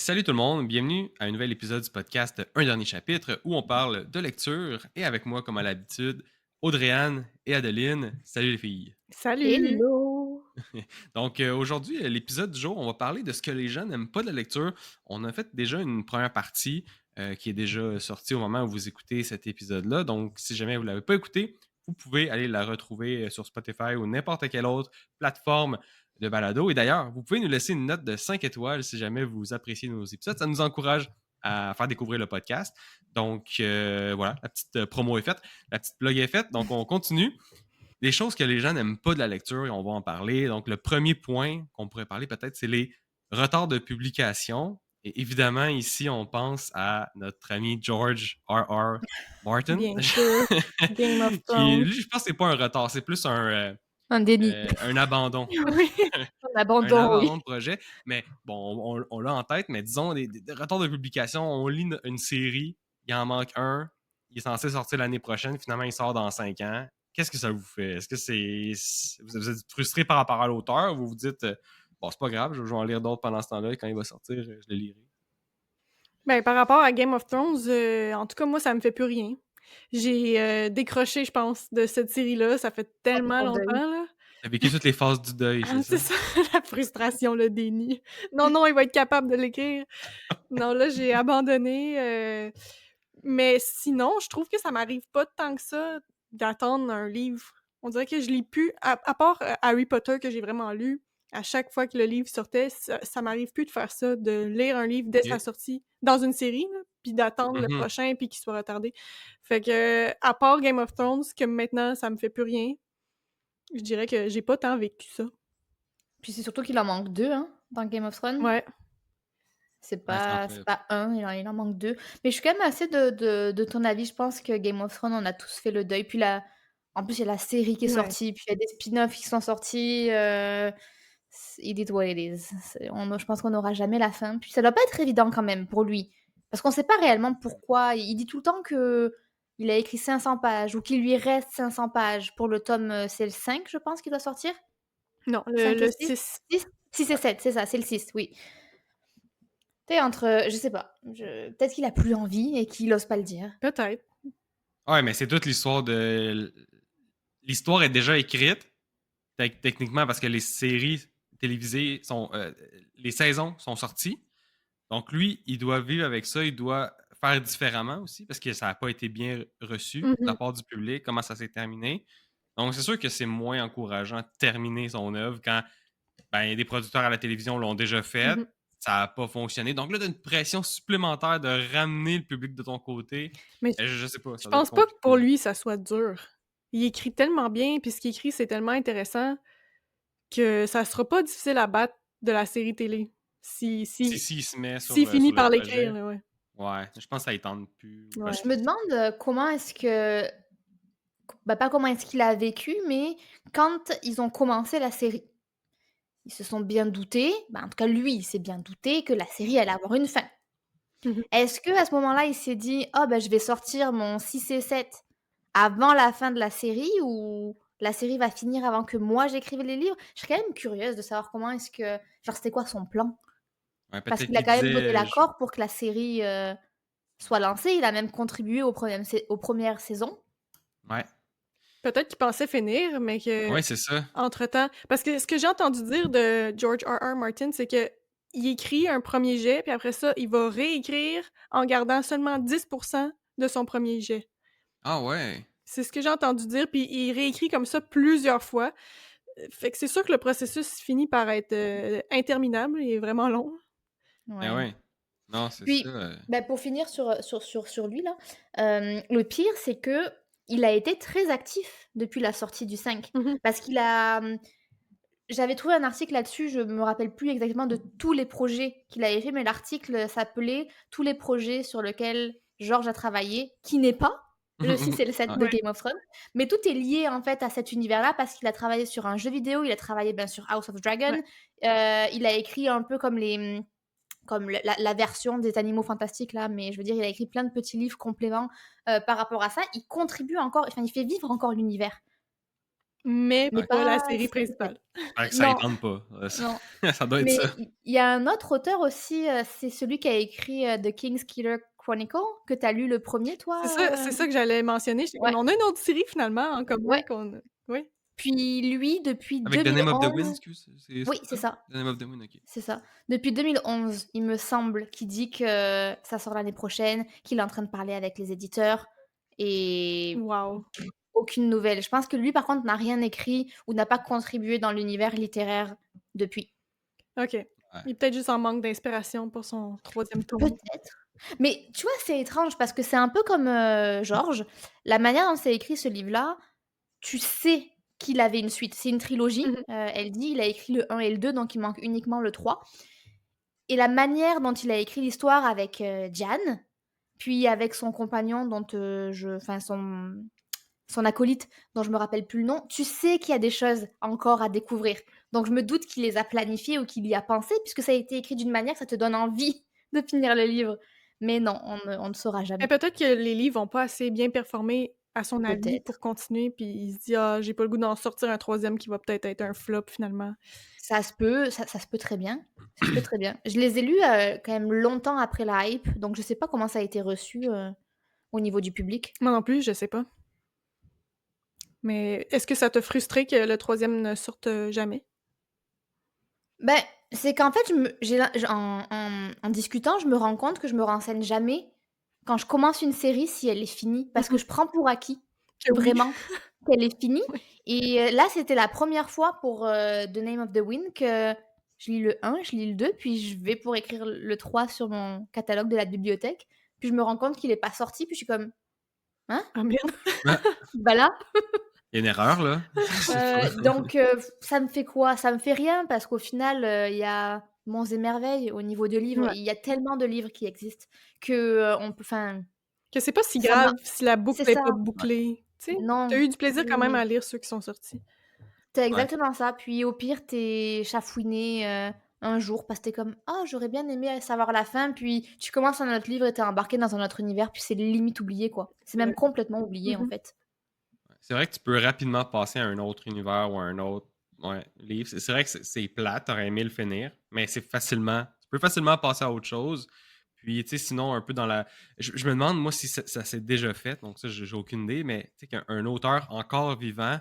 Salut tout le monde, bienvenue à un nouvel épisode du podcast Un dernier chapitre où on parle de lecture et avec moi, comme à l'habitude, Audrey-Anne et Adeline. Salut les filles. Salut! Hello! Donc aujourd'hui, l'épisode du jour, on va parler de ce que les gens n'aiment pas de la lecture. On a fait déjà une première partie qui est déjà sortie au moment où vous écoutez cet épisode-là. Donc si jamais vous ne l'avez pas écouté, vous pouvez aller la retrouver sur Spotify ou n'importe quelle autre plateforme de balado. Et d'ailleurs, vous pouvez nous laisser une note de 5 étoiles si jamais vous appréciez nos épisodes. Ça nous encourage à faire découvrir le podcast. Donc voilà, la petite promo est faite, la petite blog est faite. Donc on continue. Des choses que les gens n'aiment pas de la lecture et on va en parler. Donc, le premier point qu'on pourrait parler peut-être, c'est les retards de publication. Et évidemment, ici, on pense à notre ami George R. R. Martin, Bien sûr, Game of qui, Thrones. lui, je pense que c'est pas un retard, c'est plus Un déni. un abandon. Oui, Un Un abandon, oui. abandon de projet. Mais bon, on l'a en tête, mais disons, des retards de publication, on lit une série, il en manque un, il est censé sortir l'année prochaine, finalement, il sort dans 5 ans. Qu'est-ce que ça vous fait? Est-ce que vous êtes frustré par rapport à l'auteur ou vous vous dites, bon, c'est pas grave, je vais en lire d'autres pendant ce temps-là et quand il va sortir, je le lirai? ben, par rapport à Game of Thrones, en tout cas, moi, ça me fait plus rien. J'ai décroché, je pense, de cette série-là. Ça fait On est tellement en deuil. longtemps, là. T'as vécu toutes les phases du deuil, Ah, c'est c'est ça? ça, la frustration, le déni. Non, non, il va être capable de l'écrire. Non, là, j'ai abandonné. Mais sinon, je trouve que ça m'arrive pas tant que ça d'attendre un livre. On dirait que je lis plus, à part Harry Potter que j'ai vraiment lu, à chaque fois que le livre sortait, ça m'arrive plus de faire ça, de lire un livre dès sa Ok. sortie, dans une série, là, puis d'attendre le Mhm. prochain puis qu'il soit retardé. Fait que, à part Game of Thrones, que maintenant ça me fait plus rien, je dirais que j'ai pas tant vécu ça. Puis c'est surtout qu'il en manque 2, hein, dans Game of Thrones. Ouais. C'est Ouais, ça en pas fait. c'est pas un, il en manque 2. Mais je suis quand même assez de ton avis. Je pense que Game of Thrones, on a tous fait le deuil. Puis là, en plus, il y a la série qui est Ouais. sortie, puis il y a des spin-offs qui sont sortis. It is what it is. Je pense qu'on n'aura jamais la fin. Puis ça doit pas être évident quand même pour lui. Parce qu'on sait pas réellement pourquoi. Il dit tout le temps que il a écrit 500 pages ou qu'il lui reste 500 pages pour le tome, c'est le 5, je pense, qui doit sortir. Non, 5 et le 6. 6, 6 et 7, c'est ça, c'est le 6, oui. Tu sais, entre, je sais pas, peut-être qu'il a plus envie et qu'il ose pas le dire. peut-être. Ouais, mais c'est toute l'histoire de. L'histoire est déjà écrite, techniquement, parce que les séries télévisées sont. Les saisons sont sorties. Donc, lui, il doit vivre avec ça, il doit faire différemment aussi, parce que ça n'a pas été bien reçu de la Mhm. part du public, comment ça s'est terminé. Donc, c'est sûr que c'est moins encourageant de terminer son œuvre quand ben, des producteurs à la télévision l'ont déjà fait, Mhm. ça n'a pas fonctionné. Donc là, tu as une pression supplémentaire de ramener le public de ton côté. Mais Je sais pas, je ça doit être pense pas que pour compliqué. lui, ça soit dur. Il écrit tellement bien, puis ce qu'il écrit, c'est tellement intéressant que ça sera pas difficile à battre de la série télé. Si Si, si si il se met s'il finit sur le par projet, l'écrire, là, ouais. ouais, je pense que ça ne tente plus. Ou Ouais. Je me demande comment est-ce que, bah pas comment est-ce qu'il a vécu, mais quand ils ont commencé la série, ils se sont bien doutés, bah en tout cas lui, il s'est bien douté que la série allait avoir une fin. Mmh. Est-ce que à ce moment-là, il s'est dit: «Oh bah je vais sortir mon 6 et 7 avant la fin de la série ou la série va finir avant que moi j'écrive les livres?» Je serais quand même curieuse de savoir comment est-ce que genre c'était quoi son plan? ouais, Parce peut-être qu'il a qu'il quand même donné disait, l'accord pour que la série, soit lancée. Il a même contribué aux premières saisons. ouais, Peut-être qu'il pensait finir, mais ouais, c'est ça. qu'entre-temps parce que ce que j'ai entendu dire de George R. R. Martin, c'est qu'il écrit un premier jet, puis après ça, il va réécrire en gardant seulement 10 de son premier jet. Ah ouais. C'est ce que j'ai entendu dire, puis il réécrit comme ça plusieurs fois. Fait que c'est sûr que le processus finit par être, interminable et vraiment long. Eh Ouais. ouais. Non, c'est ça. Puis, bah, pour finir sur lui là, le pire c'est que il a été très actif depuis la sortie du 5 Mmh mh. parce qu'il a, j'avais trouvé un article là-dessus, je me rappelle plus exactement de tous les projets qu'il avait fait, mais l'article s'appelait «Tous les projets sur lesquels Georges a travaillé», qui n'est pas le 6 et le 7 Ouais. de Ouais. Game of Thrones, mais tout est lié en fait à cet univers-là parce qu'il a travaillé sur un jeu vidéo, il a travaillé bien sûr House of Dragon, Ouais. il a écrit un peu comme comme la version des Animaux Fantastiques là, mais je veux dire, il a écrit plein de petits livres compléments, par rapport à ça. Il contribue encore, enfin il fait vivre encore l'univers. mais mais Ouais. pas la pas série celle de principale. Fait que ça y non, tente pas. non. Ça doit être Mais ça. il y a un autre auteur aussi, c'est celui qui a écrit, The King's Killer Chronicle, que tu as lu le premier toi, C'est ça que j'allais mentionner. J'étais comme: Ouais, «On a une autre série finalement en commun ouais. qu'on a» oui. Puis lui, depuis Avec The Name of the Wind, 2011 excuse, c'est oui, c'est ça? ça, The Name of the Wind, OK. c'est ça. Depuis 2011, il me semble, qu'il dit que ça sort l'année prochaine, qu'il est en train de parler avec les éditeurs et Wow! aucune nouvelle. Je pense que lui, par contre, n'a rien écrit ou n'a pas contribué dans l'univers littéraire depuis. OK. Ouais. Il est peut-être juste en manque d'inspiration pour son 3e tome. Peut-être. Mais tu vois, c'est étrange parce que c'est un peu comme, Georges. La manière dont c'est écrit ce livre-là, tu sais qu'il avait une suite. C'est une trilogie, Mmh mh. elle dit, il a écrit le 1 et le 2, donc il manque uniquement le 3. Et la manière dont il a écrit l'histoire avec, Diane, puis avec son compagnon dont, son acolyte dont je me rappelle plus le nom, tu sais qu'il y a des choses encore à découvrir. Donc je me doute qu'il les a planifiées ou qu'il y a pensé puisque ça a été écrit d'une manière que ça te donne envie de finir le livre. Mais non, on ne saura Mais jamais. peut-être que les livres ont pas assez bien performé à son avis pour Peut-être. continuer, puis il se dit: «Ah, j'ai pas le goût d'en sortir un 3e qui va peut-être être un flop finalement». Ça se peut, ça se peut très bien. Ça se peut très bien. Je les ai lus, quand même longtemps après la hype, donc je sais pas comment ça a été reçu, au niveau du public. Moi non plus, je sais pas. Mais est-ce que ça t'a frustré que le 3e ne sorte, jamais? Ben, c'est qu'en fait, je me j'ai l'im j en discutant, je me rends compte que je me renseigne jamais quand je commence une série si elle est finie, parce que Mmh. je prends pour acquis, Que oui. vraiment, qu'elle est finie Oui. et là, c'était la première fois pour, The Name of the Wind que je lis le 1, je lis le 2, puis je vais pour écrire le 3 sur mon catalogue de la bibliothèque, puis je me rends compte qu'il est pas sorti, puis je suis comme: «Hein? Ah merde. Ah, Bah, là». il y a une erreur, là. C'est pas Donc ça me fait quoi? Ça me fait rien parce qu'au final, il y a monts et merveilles au niveau de livres. Ouais. Il y a tellement de livres qui existent que, on peut enfin, Que c'est pas si ça m'a grave si la c'est boucle est ça. pas ouais, bouclée, tu sais? Tu as Non, eu du plaisir quand même c'est à lire ceux qui sont sortis. c'est ouais. exactement ça. Puis au pire, tu es chafouiné, un jour parce que tu es comme: «Ah, j'aurais bien aimé savoir la fin», puis tu commences un autre livre et tu es embarqué dans un autre univers, puis c'est limite oublié, quoi. C'est C'est même vrai. complètement oublié, Mmh en mh. fait. C'est vrai que tu peux rapidement passer à un autre univers ou à un autre, ouais, livre. C'est vrai que c'est plate, tu aimé le finir, mais tu peux facilement passer à autre chose. Puis, tu sais, sinon, un peu dans la je me demande, moi, si ça s'est déjà fait, donc ça, j'ai aucune idée, mais tu sais, qu'un auteur encore vivant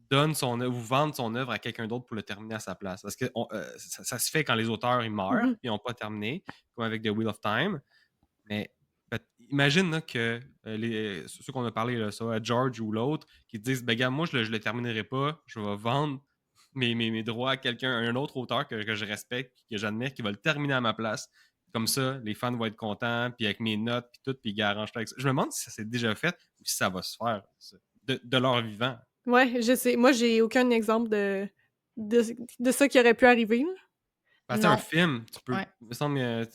donne son œuvre ou vende son œuvre à quelqu'un d'autre pour le terminer à sa place. Parce que ça se fait quand les auteurs, ils Mmh meurent, mh. puis ils n'ont pas terminé, comme avec The Wheel of Time. Mais imagine là, que ceux qu'on a parlé, là, soit George ou l'autre, qui te disent ben, gars, moi, je le terminerai pas, je vais vendre mes droits à quelqu'un, un autre auteur que je respecte, que j'admire, qui va le terminer à ma place. Comme ça, les fans vont être contents, puis avec mes notes, puis tout, puis ils arrangent avec ça. Je me demande si ça s'est déjà fait ou si ça va se faire, ça, de leur vivant. Ouais, je sais. Moi, j'ai aucun exemple de de ça qui aurait pu arriver, là. Parce que un Non, film, tu peux. ouais. Il me semble,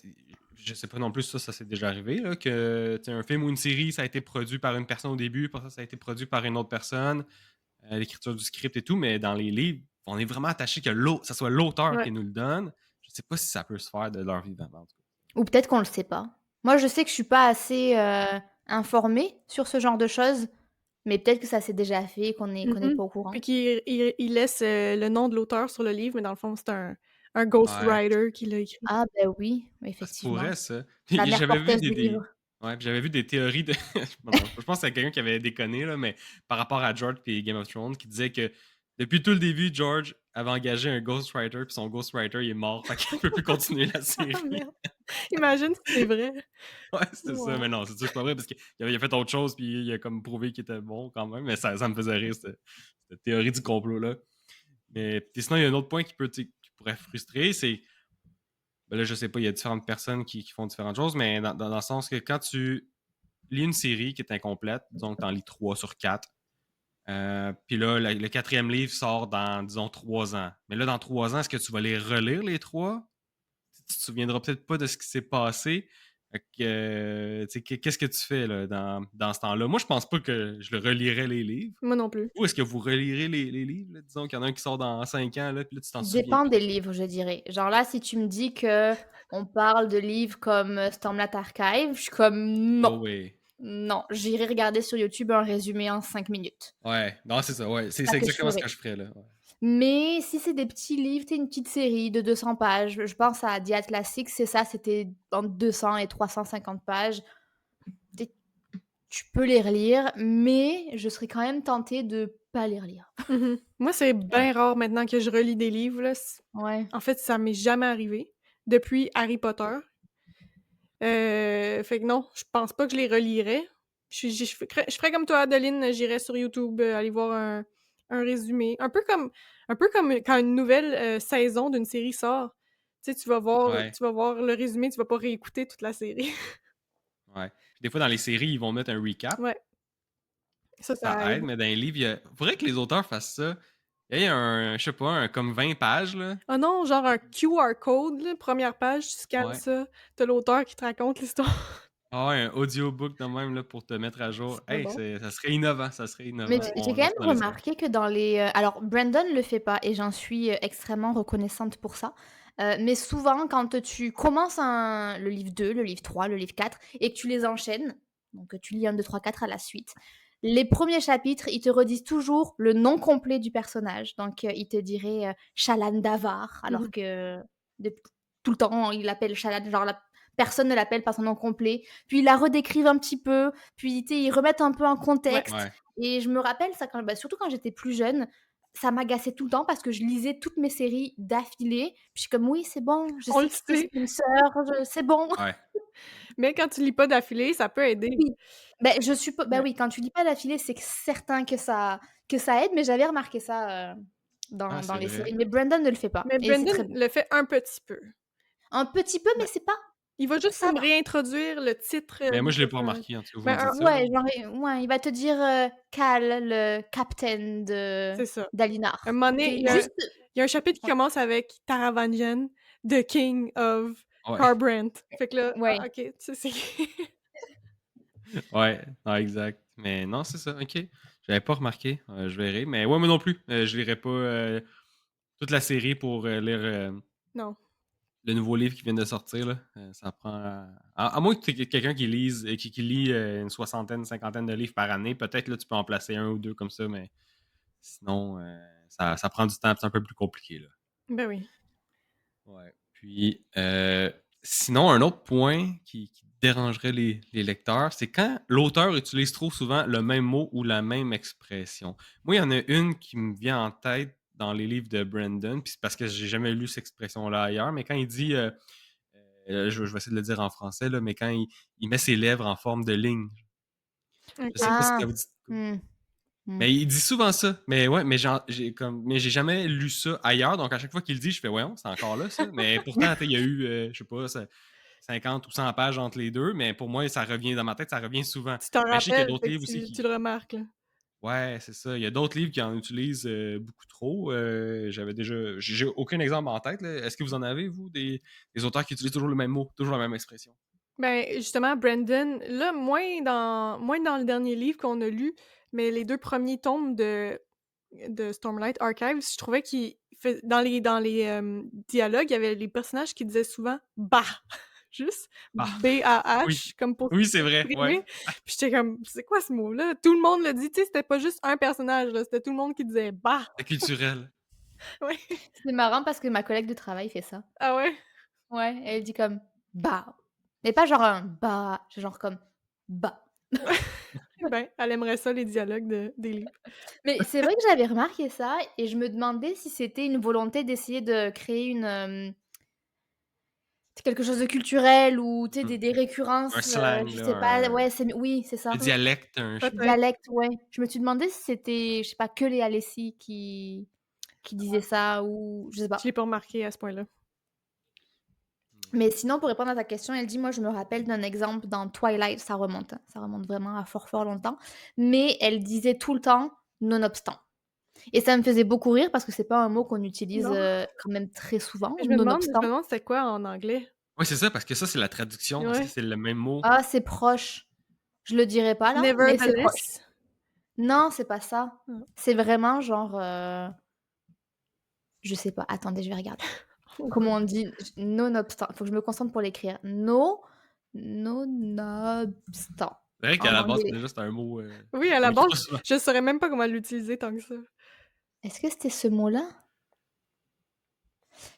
je sais pas non plus si ça s'est déjà arrivé, là, que tu sais, un film ou une série, ça a été produit par une personne au début, puis ça a été produit par une autre personne, l'écriture du script et tout, mais dans les livres, on est vraiment attaché que ça soit l'auteur Ouais. qui nous le donne. Je sais pas si ça peut se faire de leur vivant, en tout cas. Ou peut-être qu'on le sait pas. Moi, je sais que je suis pas assez, informée sur ce genre de choses, mais peut-être que ça s'est déjà fait et Mmh qu'on est mh. pas au Puis courant. qu'il laisse, le nom de l'auteur sur le livre, mais dans le fond, c'est un Ouais, ghostwriter qui l'a écrit. Ah ben oui, ça se effectivement. pourrait, ça. La Puis mère j'avais vu porteuse du livre. ouais, puis j'avais vu des théories de. Bon, non, je pense que c'est quelqu'un qui avait déconné, là, mais par rapport à George et Game of Thrones, qui disait que depuis tout le début, George avait engagé un ghostwriter, puis son ghostwriter, il est mort, fait qu'il peut plus continuer la Ah série. merde! Imagine si c'est vrai. Ouais, c'était ça, Wow. mais non, c'est sûr que c'est pas vrai parce qu'il a fait autre chose, puis il a comme prouvé qu'il était bon quand même, mais ça me faisait rire, cette théorie du complot-là. Mais puis sinon, il y a un autre point qui peut, tu sais, qui pourrait frustrer, c'est, ben là, je sais pas, il y a différentes personnes qui font différentes choses, mais dans le sens que quand tu lis une série qui est incomplète, disons que tu en lis 3 sur 4, puis là, le quatrième livre sort dans, disons, 3 ans. Mais là, dans 3 ans, est-ce que tu vas les relire, les 3? Tu te souviendras peut-être pas de ce qui s'est passé. Fait que, tu sais, qu'est-ce que tu fais là, dans ce temps-là? Moi, je pense pas que je le relirais les livres. Moi non plus. Ou est-ce que vous relirez les livres? Là? Disons qu'il y en a un qui sort dans 5 ans, là, puis là, tu t'en souviens Dépend plus. des livres, je dirais. Genre là, si tu me dis que on parle de livres comme, Stormlight Archive, je suis comme: Oh «Non». oui. Non, j'irai regarder sur YouTube un résumé en 5 minutes. Ouais, non, c'est ça, ouais. C'est C'est ça que je exactement ce que ferai. je ferais, là. Ouais. Mais si c'est des petits livres, tu une petite série de 200 pages, je pense à The Atlantic, c'est ça, c'était entre 200 et 350 pages. Tu tu peux les relire, mais je serais quand même tentée de pas les relire. Moi, c'est Ouais. bien rare maintenant que je relis des livres, là. Ouais. En fait, ça m'est jamais arrivé depuis Harry Potter. Fait que non, je pense pas que je les relirais. Je ferais comme toi, Adeline, j'irais sur YouTube, aller voir un résumé. Un peu comme quand une nouvelle saison d'une série sort. Tu sais, Ouais. tu vas voir le résumé, tu vas pas réécouter toute la série. Ouais. Puis des fois, dans les séries, ils vont mettre un recap. Ouais, ça Ça aide, aide. mais dans les livres, faudrait que les auteurs fassent ça. Il y a je sais pas, comme 20 pages, là. Ah non, genre un QR code, là, première page, tu scannes Ouais. ça, t'as l'auteur qui te raconte l'histoire. Ah ouais, un audiobook de même, là, pour te mettre à jour. C'est Hey, bon. ça serait innovant, ça serait Mais innovant. Ouais. j'ai On quand lance même ça dans les airs. remarqué que dans les, alors Brandon le fait pas et j'en suis, extrêmement reconnaissante pour ça. Mais souvent quand tu commences le livre 2, le livre 3, le livre 4 et que tu les enchaînes, donc tu lis 1, 2, 3, 4 à la suite, les premiers chapitres, ils te redisent toujours le nom complet du personnage. Donc ils te diraient, Shalan Davar alors Mmh. que dep tout le temps il l'appelle Shalan, genre la personne ne l'appelle par son nom complet. Puis ils la redécrivent un petit peu, puis tu sais, ils remettent un peu en Ouais. contexte. Ouais. Et je me rappelle ça quand surtout quand j'étais plus jeune, ça m'agaçait tout le temps parce que je lisais toutes mes séries d'affilée. Puis je suis comme: «Oui, c'est bon, je On le sais que c'est sait, Spencer, je c'est bon». Ouais. mais quand tu lis pas d'affilée, ça peut aider. Oui, je suppo Ouais. oui, quand tu lis pas d'affilée, c'est certain que ça aide, mais j'avais remarqué ça, Ah, dans c'est les vrai. séries. Mais Brandon ne le fait pas Mais et c'est très Brandon bien. le fait un petit peu. Un petit peu, mais Ouais. c'est pas Il va juste ça comme va. réintroduire le titre, Mais moi, du je l'ai pas personnage. remarqué, en tout cas, vous me Ben, dites un ça, là. Ouais, genre, ouais, il va te dire, Cal, le capitaine c'est ça. Un d'Alinar. moment OK? donné, Juste il y a un chapitre qui ouais, commence avec Taravangian, the King of Ouais. Carbrand. Fait que là, ouais. ah OK, tu sais c'est qui. Ouais, non, exact. Mais non, c'est ça, OK. J'avais pas remarqué, je verrai. Mais ouais, moi non plus, je lirai pas, toute la série pour, lire, Non. le nouveau livre qui vient de sortir, là. Ça prend, à moins que tu aies quelqu'un qui lise, qui lit, une soixantaine, cinquantaine de livres par année, peut-être, là, tu peux en placer un ou 2 comme ça, mais sinon, ça prend du temps, c'est un peu plus compliqué, là. Ben oui. Ouais. Puis, sinon, un autre point qui dérangerait les lecteurs, c'est quand l'auteur utilise trop souvent le même mot ou la même expression. Moi, il y en a une qui me vient en tête dans les livres de Brandon, puis c'est parce que j'ai jamais lu cette expression-là ailleurs, mais quand il dit, je vais essayer de le dire en français, là, mais quand il met ses lèvres en forme de ligne. Je sais OK. pas si Ah! ça vous dit. Mmh. Mmh. Mais il dit souvent ça. Mais ouais, mais j'ai jamais lu ça ailleurs. Donc à chaque fois qu'il le dit, je fais voyons, c'est encore là ça. Mais pourtant, tu sais, il y a eu, je sais pas, 50 ou 100 pages entre les deux. Mais pour moi, ça revient dans ma tête, ça revient souvent. Tu t'en Mais je sais qu'il y a rappelles, d'autres fait que livres aussi tu qui. le remarques, là. Ouais, c'est ça. Il y a d'autres livres qui en utilisent beaucoup trop. J'avais déjà. J'ai aucun exemple en tête, là. Est-ce que vous en avez, vous, des auteurs qui utilisent toujours le même mot, toujours la même expression? Ben, justement, Brandon, là, moins dans le dernier livre qu'on a lu, mais les 2 premiers tomes de Stormlight Archives, je trouvais qu'il fait dans les dialogues, il y avait les personnages qui disaient souvent «bah», juste Ah, oui. B-A-H, comme pour Oui, c'est vrai, ouais. s'exprimer. Puis j'étais comme: «C'est quoi ce mot-là?» Tout le monde le dit, tu sais, c'était pas juste un personnage, là, c'était tout le monde qui disait «bah». C'est culturel. Ouais. C'est marrant parce que ma collègue de travail fait ça. Ah ouais? Ouais, elle dit comme: «Bah». Mais pas genre un «bah», c'est genre comme: «bah». Ben, elle aimerait ça, les dialogues des livres. Mais c'est vrai que j'avais remarqué ça et je me demandais si c'était une volonté d'essayer de créer quelque chose de culturel ou tu sais Mmh. des récurrences, Un slang, je là, sais pas, ouais, c'est oui, c'est un ça. dialecte, je sais pas. Peut-être. Dialecte, ouais. Je me suis demandé si c'était, je sais pas, que les Alessi qui disaient ça ou je sais Je pas. l'ai pas remarqué à ce point-là. Mais sinon, pour répondre à ta question, elle dit: «Moi, je me rappelle d'un exemple dans Twilight», ça remonte, hein, ça remonte vraiment à fort, fort longtemps, mais elle disait tout le temps: «Nonobstant» et ça me faisait beaucoup rire parce que c'est pas un mot qu'on utilise, Non. quand même très souvent, Je me nonobstant. demande c'était quoi en anglais? Ouais, c'est ça, parce que ça, c'est la traduction. Est-ce que Ouais. c'est le même mot? Ah, c'est proche. Je le dirai pas là, mais c'est proche. Nevertheless? Non, c'est pas ça. Mmh. C'est vraiment genre, je sais pas, attendez, je vais regarder. Comment on dit? Nonobstant, faut que je me concentre pour l'écrire. Nonobstant. C'est vrai qu'à en la base, anglais. déjà, c'est un mot Oui, à qu'on la utilise base, pas souvent. je saurais même pas comment l'utiliser tant que ça. Est-ce que c'était ce mot-là?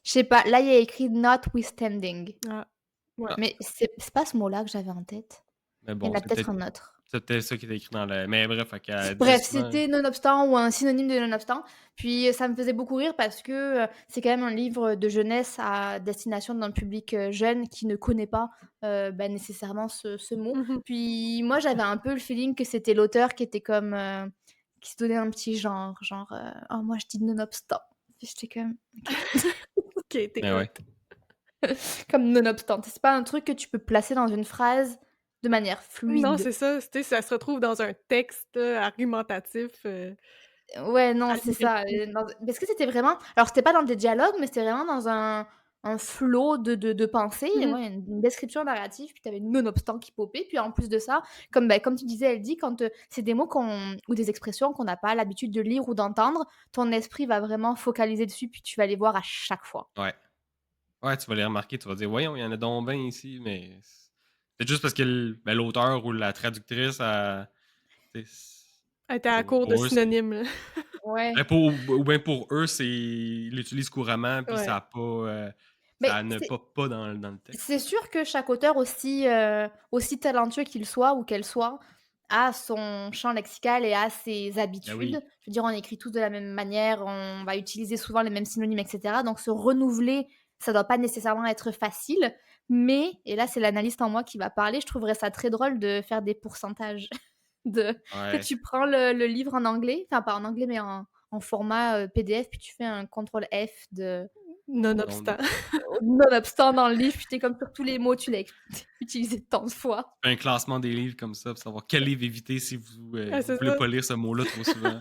Je sais pas, là, il y a écrit notwithstanding, Ah, ouais. Ah, mais c'est pas ce mot-là que j'avais en tête. mais Il y bon, en a peut-être un autre. c'est peut-être ça qui était écrit dans le. Mais bref, fait qu'elle disait Bref, souvent. c'était nonobstant ou un synonyme de nonobstant. Puis ça me faisait beaucoup rire parce que c'est quand même un livre de jeunesse à destination d'un public jeune qui ne connaît pas bah, nécessairement ce mot. Mhm. Puis moi, j'avais un peu le feeling que c'était l'auteur qui était comme. Qui se donnait un petit genre, oh, moi je dis nonobstant. Puis j'étais comme. Ok, t'es Mais ouais. hot. Comme nonobstant. C'est pas un truc que tu peux placer dans une phrase de manière Non, fluide. c'est ça. Ça se retrouve dans un texte argumentatif. Ouais, non, À c'est ça, l'université. parce que c'était vraiment alors c'était pas dans des dialogues, mais c'était vraiment dans un flot de pensées, Mhm. ouais, une description narrative, puis tu avais nonobstant qui popait, puis en plus de ça, comme, bah, comme tu disais, elle dit quand, c'est des mots qu'on ou des expressions qu'on n'a pas l'habitude de lire ou d'entendre, ton esprit va vraiment focaliser dessus, puis tu vas les voir à chaque fois. Ouais. Ouais, tu vas les remarquer, tu vas dire, voyons, il y en a donc bien ici, mais c'est juste parce que ben, l'auteur ou la traductrice, tu sais, Elle était à court de pour eux, c'est. synonymes, là. Ouais, Ben, ou bien pour eux, ils l'utilisent couramment, puis Ouais. ça a pas. mais Ça ne pop pas dans le texte. c'est sûr que chaque auteur aussi talentueux qu'il soit ou qu'elle soit, a son champ lexical et a ses Ben habitudes. oui. Je veux dire, on écrit tous de la même manière, on va utiliser souvent les mêmes synonymes et cetera, donc se renouveler, ça doit pas nécessairement être facile, mais et là, c'est l'analyste en moi qui va parler, je trouverais ça très drôle de faire des pourcentages de tu sais, Ouais. tu prends le livre en anglais, enfin pas en anglais, mais en format, PDF, puis tu fais un contrôle F de Nonobstant. nonobstant dans le livre, puis tu comme sur tous les mots, tu l'as utilisé tant de fois. Un classement des livres comme ça pour savoir quel livre éviter si Ah, vous c'est voulez ça. pas lire ce mot-là trop souvent.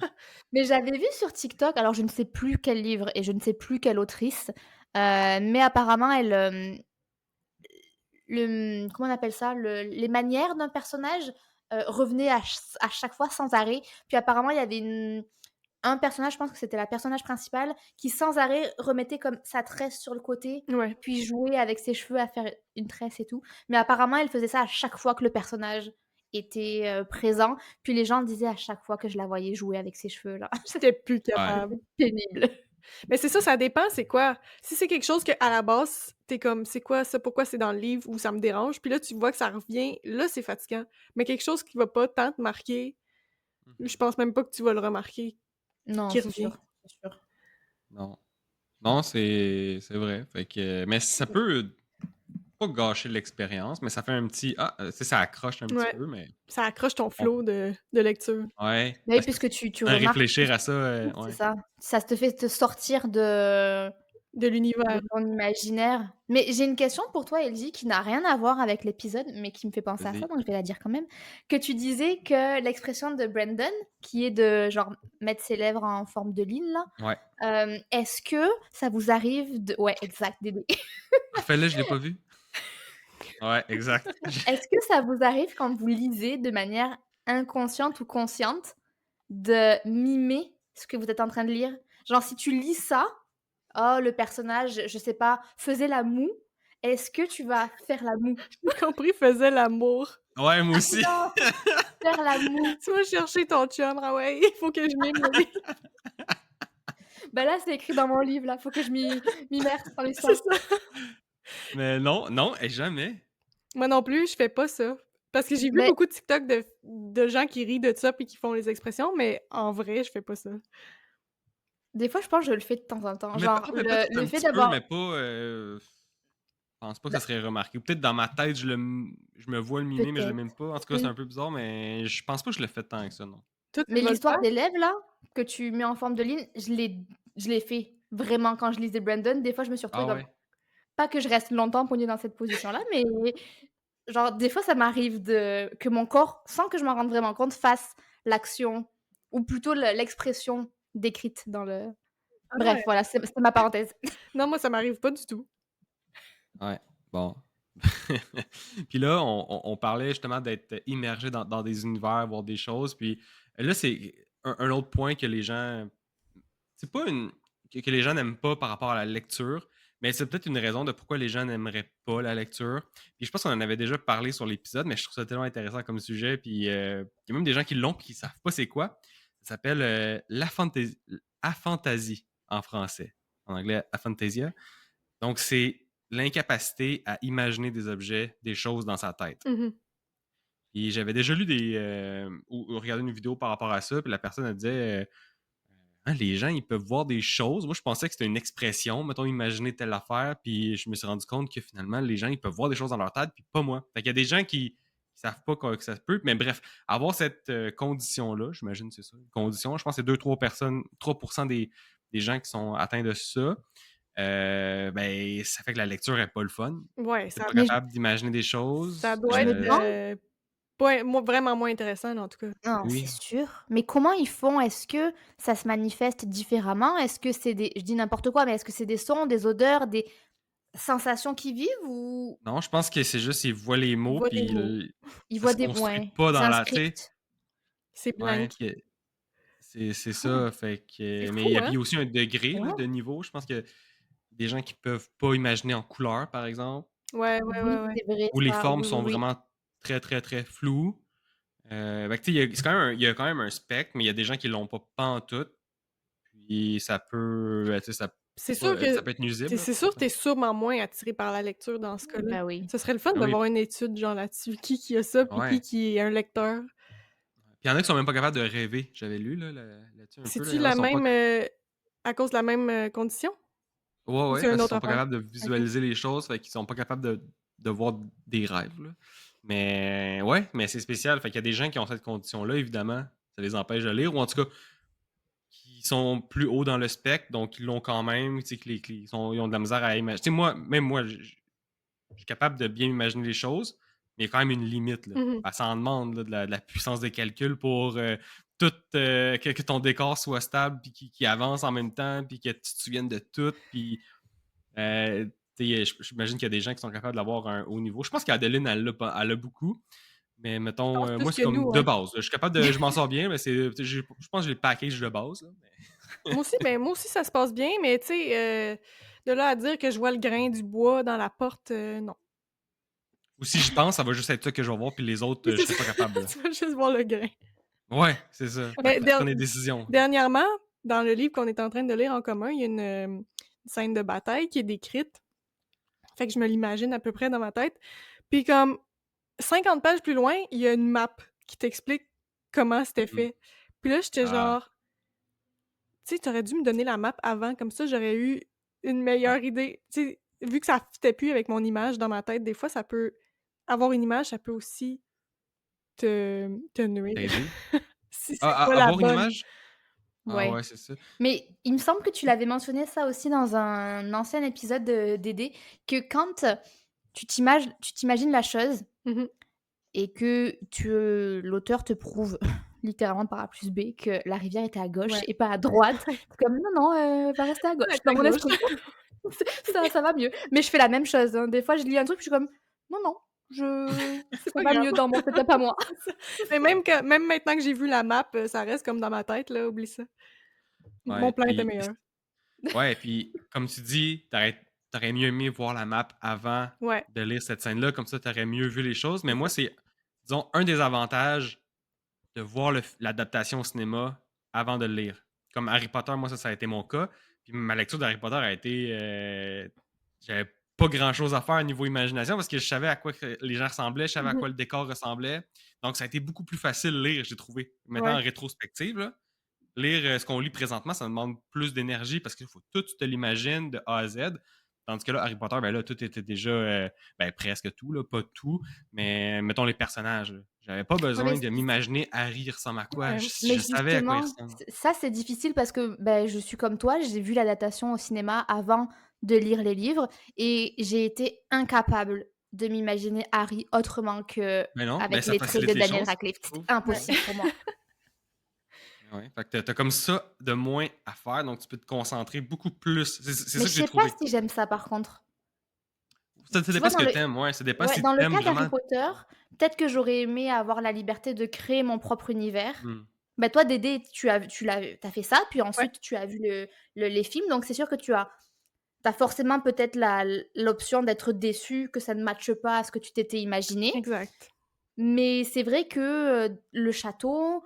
Mais j'avais vu sur TikTok, alors je ne sais plus quel livre et je ne sais plus quelle autrice, mais apparemment elle, comment on appelle ça? Les manières d'un personnage, revenaient à chaque fois sans arrêt. Puis apparemment il y avait un personnage, je pense que c'était la personnage principale, qui sans arrêt remettait comme sa tresse sur le côté, Ouais. puis jouait avec ses cheveux à faire une tresse et tout. Mais apparemment, elle faisait ça à chaque fois que le personnage était, présent. Puis les gens disaient à chaque fois que je la voyais jouer avec ses cheveux là. J'étais plus Ouais. capable. C'était pénible. Mais c'est ça dépend, c'est quoi. Si c'est quelque chose que à la base, t'es comme, c'est quoi ça? Pourquoi c'est dans le livre ou ça me dérange? Puis là, tu vois que ça revient, là, c'est fatigant. Mais quelque chose qui va pas tant te marquer, je Mhm. pense même pas que tu vas le remarquer, Non, qui c'est revient. sûr, c'est sûr. Non. Non, c'est vrai. Fait que, mais ça peut pas gâcher l'expérience, mais ça fait un petit. Ah, tu sais, ça accroche un petit Ouais. peu, mais. Ça accroche ton on- flow de lecture. Ouais. Bah oui, Parce que puisque tu à remarques réfléchir à ça, c'est ouais. ça. Ça te fait te sortir De de l'univers. ton imaginaire. Mais j'ai une question pour toi, Elsie, qui n'a rien à voir avec l'épisode, mais qui me fait penser à ça, Vas-y. donc je vais la dire quand même. Que tu disais que l'expression de Brandon, qui est de genre mettre ses lèvres en forme de ligne, là, Ouais. est-ce que ça vous arrive de. Ouais, exact, Dédé. Refais-le, je l'ai pas vu. Ouais, exact. Est-ce que ça vous arrive quand vous lisez de manière inconsciente ou consciente de mimer ce que vous êtes en train de lire? Genre, si tu lis ça, oh, le personnage, je sais pas, faisait la moue, est-ce que tu vas faire la moue? J'ai compris, faisait l'amour. Ouais, moi aussi. Non, faire la moue. Tu vas chercher ton chum, ah ouais, il faut que je mime le livre. Bah là, c'est écrit dans mon livre, là, faut que je m'immerse dans C'est l'histoire. ça. Mais non, non, et jamais. Moi non plus, je fais pas ça. Parce que j'ai vu Mais beaucoup de TikTok de gens qui rient de ça puis qui font les expressions, mais en vrai, je fais pas ça. des fois, je pense que je le fais de temps en temps. Mais Genre, mais peut-être le un fait petit peu, d'avoir mais pas. Je pense pas que bah, ça serait remarqué. Ou peut-être dans ma tête, je me vois le mimer, mais je le peut-être, mime pas. En tout cas, c'est un oui. peu bizarre, mais je pense pas que je le fais tant que ça, non. Toi, tu Mais vas le l'histoire faire? des lèvres, là, que tu mets en forme de ligne, je l'ai fait vraiment quand je lisais Brandon. Des fois, je me suis retrouvée Ah comme ouais? pas que je reste longtemps poignée dans cette position-là, mais genre, des fois, ça m'arrive que mon corps, sans que je m'en rende vraiment compte, fasse l'action ou plutôt l'expression décrite dans le Ah bref, ouais. voilà, c'est ma parenthèse. Non, moi, ça m'arrive pas du tout. Ouais, bon. Puis là, on parlait justement d'être immergé dans des univers, voir des choses. Puis là, c'est un autre point que les gens. C'est pas une. Que les gens n'aiment pas par rapport à la lecture, Mais c'est peut-être une raison de pourquoi les gens n'aimeraient pas la lecture. Puis je pense qu'on en avait déjà parlé sur l'épisode, mais je trouve ça tellement intéressant comme sujet. Puis il y a même des gens qui l'ont et qui ne savent pas c'est quoi. Ça s'appelle aphantasie en français. En anglais, aphantasia. Donc, c'est l'incapacité à imaginer des objets, des choses dans sa tête. Mhm. Et j'avais déjà lu ou regardé une vidéo par rapport à ça, puis la personne elle disait hein, les gens, ils peuvent voir des choses. Moi, je pensais que c'était une expression, mettons, imaginer telle affaire, puis je me suis rendu compte que finalement, les gens, ils peuvent voir des choses dans leur tête, puis pas moi. Fait qu'il y a des gens qui savent pas que ça se peut, mais bref, avoir cette condition-là, j'imagine que c'est ça, une condition, je pense que c'est 3% des gens qui sont atteints de ça, ben, ça fait que la lecture est pas le fun. Ouais, T'es ça, pas Mais capable d'imaginer des ça choses. doit je me être demande vraiment moins intéressant, en tout cas. non, c'est Oui. sûr. Mais comment ils font? Est-ce que ça se manifeste différemment? Est-ce que c'est des je dis n'importe quoi, mais est-ce que c'est des sons, des odeurs, des sensations qu'ils vivent ou Non, je pense que c'est juste, ils voient les Il mots, voit des puis mots. ils ça voient se des construit ouais, pas c'est dans un la, tu sais. script? C'est Ouais, blank. c'est Ah, ça. Fait C'est que, mais fou, il y hein? a aussi un degré là, de ouais. niveau. Je pense que des gens qui peuvent pas imaginer en couleur, par exemple, Ouais, ouais, Oui, ouais, ouais. c'est vrai où les ça. formes Oui, oui, sont oui. vraiment très, très, très floues. Fait que, tu sais, il y a quand même un spectre, mais il y a des gens qui l'ont pas pantoute. Puis ça peut, tu sais, C'est sûr que ça peut être nuisible là, c'est pour sûr que certains. tu es sûrement moins attiré par la lecture dans ce cas-là. Bah oui. Ce serait le fun Ah de oui, voir une étude genre là-dessus. Qui a ça, puis ouais. qui est un lecteur. Puis il y en a qui sont même pas capables de rêver. J'avais lu là-dessus un peu. Là. Il C'est-tu y en a la qui sont pas. même, à cause de la même, condition? Ouais, Ou ouais, c'est une parce qu'ils autre sont pas affaire? capables de OK. visualiser les choses, fait qu'ils sont pas capables de voir des rêves, là. Mais ouais, mais c'est spécial. Fait qu'il y a des gens qui ont cette condition-là, évidemment, ça les empêche de lire, ou en tout cas, qui sont plus haut dans le spectre, donc ils l'ont quand même, tu sais, ils ont de la misère à imaginer. Tu sais, même moi, je suis capable de bien imaginer les choses, mais il y a quand même une limite, là. Mmh. Ça en demande là, de la puissance de calcul pour tout, que ton décor soit stable, puis qui avance en même temps, puis que tu te souviennes de tout, puis j'imagine qu'il y a des gens qui sont capables d'avoir un haut niveau. Je pense qu'Adeline, elle l'a beaucoup. Mais Je mettons, pense plus moi, c'est que nous, comme de ouais. base. Là. Je suis capable de. Je m'en sors bien, mais je pense que j'ai le package de base. Là, Moi aussi, ça se passe bien, mais tu sais, de là à dire que je vois le grain du bois dans la porte, non. Ou si j'y pense, ça va juste être ça que je vais voir, puis les autres, Oui, je c'est serai ça. pas capable. Là. Tu vas juste voir le grain. Ouais, c'est ça. Fait Mais que prenez des décisions. dernièrement, dans le livre qu'on est en train de lire en commun, il y a une scène de bataille qui est décrite. Fait que je me l'imagine à peu près dans ma tête. Puis comme 50 pages plus loin, il y a une map qui t'explique comment c'était Mm. fait. Puis là, j'étais Ah, genre, tu sais, t'aurais dû me donner la map avant, comme ça j'aurais eu une ouais. meilleure idée. Tu sais, vu que ça fitait plus avec mon image dans ma tête, des fois, ça peut... Avoir une image, ça peut aussi te nuire. T'aider. Si Ah, c'est pas la avoir une bonne. image? Ah Ouais. ouais, c'est ça. Mais il me semble que tu l'avais mentionné ça aussi dans un ancien épisode de d'Aidé, que quand tu t'imagines la chose Mhm. et que l'auteur te prouve littéralement par A plus B que la rivière était à gauche Ouais. et pas à droite, c'est comme: «Non, non, elle va rester à gauche». Ouais, Dans à mon gauche. esprit, ça va mieux. Mais je fais la même chose, hein. Des fois, je lis un truc, puis je suis comme: «Non, non, C'est ça pas va grave. mieux dans mon setup à moi». Mais même maintenant que j'ai vu la map, ça reste comme dans ma tête, là, oublie ça. Mon Ouais, plan était puis meilleur. ouais, puis comme tu dis, t'aurais mieux aimé voir la map avant Ouais. de lire cette scène-là, comme ça, t'aurais mieux vu les choses. Mais moi, c'est, disons, un des avantages de voir l'adaptation au cinéma avant de le lire. Comme Harry Potter, moi, ça a été mon cas. Puis ma lecture d'Harry Potter a été. J'avais pas grand-chose à faire au niveau imagination parce que je savais à quoi que les gens ressemblaient, je savais à Mhm. quoi le décor ressemblait. Donc, ça a été beaucoup plus facile de lire, j'ai trouvé. Maintenant, Ouais. en rétrospective, là, lire ce qu'on lit présentement, ça demande plus d'énergie parce qu'il faut tout, tu te l'imagines de A à Z. Tandis que là, Harry Potter, ben là, tout était déjà, ben presque tout, là, pas tout, mais mettons les personnages. Là. J'avais pas Ouais, mais besoin de m'imaginer Harry ressemble à quoi. Ouais. mais Je savais à quoi il justement, ressemble. ça, c'est difficile parce que, ben, je suis comme toi, j'ai vu l'adaptation au cinéma avant de lire les livres et j'ai été incapable de m'imaginer Harry autrement Mais non, mais qu'avec ça les traits facilite de les Daniel choses, Radcliffe. je C'était trouve. Ouais. impossible pour moi. Ouais. Fait que t'as comme ça de moins à faire, donc tu peux te concentrer beaucoup plus. C'est Mais ça je que j'ai sais pas trouvé. si j'aime ça par contre. Ça Tu dépend vois, ce que t'aimes, ouais. Ça dépend ouais, si dans le t'aimes cas d'Harry vraiment. Potter, peut-être que j'aurais aimé avoir la liberté de créer mon propre univers. Hmm. Bah, toi, Dédé, tu as fait ça, puis Ouais. ensuite tu as vu les films, donc c'est sûr que tu as tu forcément peut-être l'option d'être déçu, que ça ne matche pas à ce que tu t'étais imaginé. Exact. Mais c'est vrai que, le château,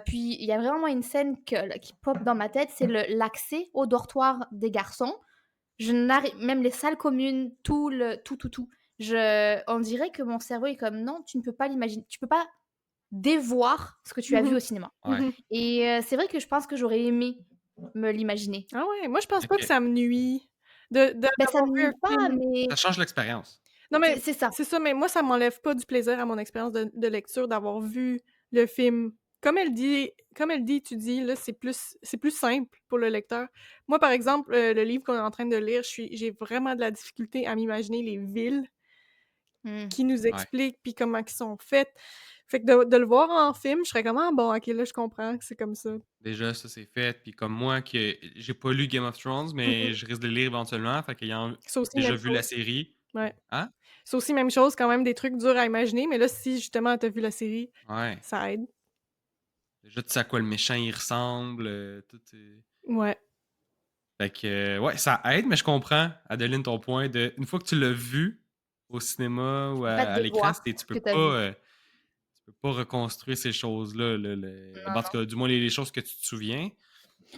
puis il y a vraiment une scène qui pop dans ma tête, c'est l'accès au dortoir des garçons. Je n'arrive même les salles communes, tout. On dirait que mon cerveau est comme: «Non, tu ne peux pas l'imaginer, tu peux pas dévoir ce que tu as vu Mmh. au cinéma» Ouais. Mmh. et c'est vrai que je pense que j'aurais aimé me l'imaginer. Ah ouais, moi je pense pas que OK. ça me nuit Ben ça d'avoir me vu un nuit pas, film. Ça mais change l'expérience. Non, mais c'est ça. c'est ça, mais moi, ça m'enlève pas du plaisir à mon expérience de lecture d'avoir vu le film. Comme elle dit, tu dis, là, c'est plus simple pour le lecteur. Moi, par exemple, le livre qu'on est en train de lire, j'ai vraiment de la difficulté à m'imaginer les villes Mmh. qui nous Ouais. expliquent puis comment ils sont faites. Fait que de le voir en film, je serais comme: «Ah bon, OK, là, je comprends que c'est comme ça». Déjà, ça, c'est fait. Puis comme moi, que j'ai pas lu Game of Thrones, Mmh mais mh. je risque de le lire éventuellement. Fait qu'ayant C'est aussi déjà même vu chose. la série. Ouais. Hein? C'est aussi même chose, quand même des trucs durs à imaginer, mais là, si justement tu as vu la série, Ouais. ça aide. Déjà, tu sais à quoi le méchant il ressemble. Tout est... Ouais. Fait que, ouais, ça aide, mais je comprends, Adeline, ton point de. Une fois que tu l'as vu au cinéma ou Tu peux pas à l'écran, dévoir tu ce que peux tu as vu. pas. Tu peux pas reconstruire ces choses-là. Non, Ben, en tout non. cas, du moins les choses que tu te souviens.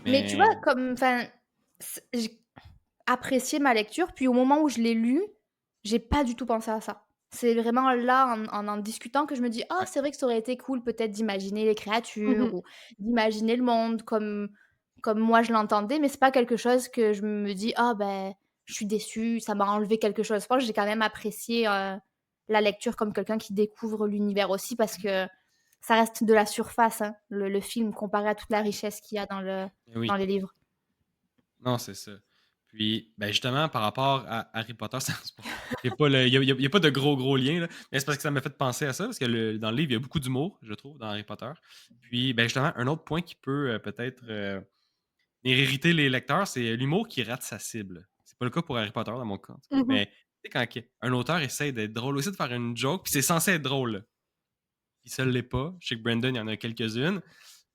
Mais tu vois, Mais. comme enfin, j'ai apprécié ma lecture, puis au moment où je l'ai lu, j'ai pas du tout pensé à ça. C'est vraiment là, en discutant, que je me dis: «Ah, Ouais. c'est vrai que ça aurait été cool peut-être d'imaginer les Mmh créatures mh. ou d'imaginer le monde comme moi je l'entendais», mais c'est pas quelque chose que je me dis: «Ah ben, je suis déçue, ça m'a enlevé quelque chose». Je pense que j'ai quand même apprécié, la lecture comme quelqu'un qui découvre l'univers aussi, parce que ça reste de la surface, hein, le film comparé à toute la richesse qu'il y a Mais dans oui. les livres. Non, c'est ça. Puis, ben justement, par rapport à Harry Potter, ça, c'est pas- il n'y a, pas il y a pas de gros lien, là. Mais c'est parce que ça m'a fait penser à ça, parce que dans le livre, il y a beaucoup d'humour, je trouve, dans Harry Potter. Puis, ben justement, un autre point qui peut peut-être irriter les lecteurs, c'est l'humour qui rate sa cible. C'est pas le cas pour Harry Potter, dans mon cas, en tout cas. Mmh mh. Mais tu sais, quand un auteur essaie d'être drôle, aussi de faire une joke, puis c'est censé être drôle, là, puis ça l'est pas. Je sais que Brandon, il y en a quelques-unes.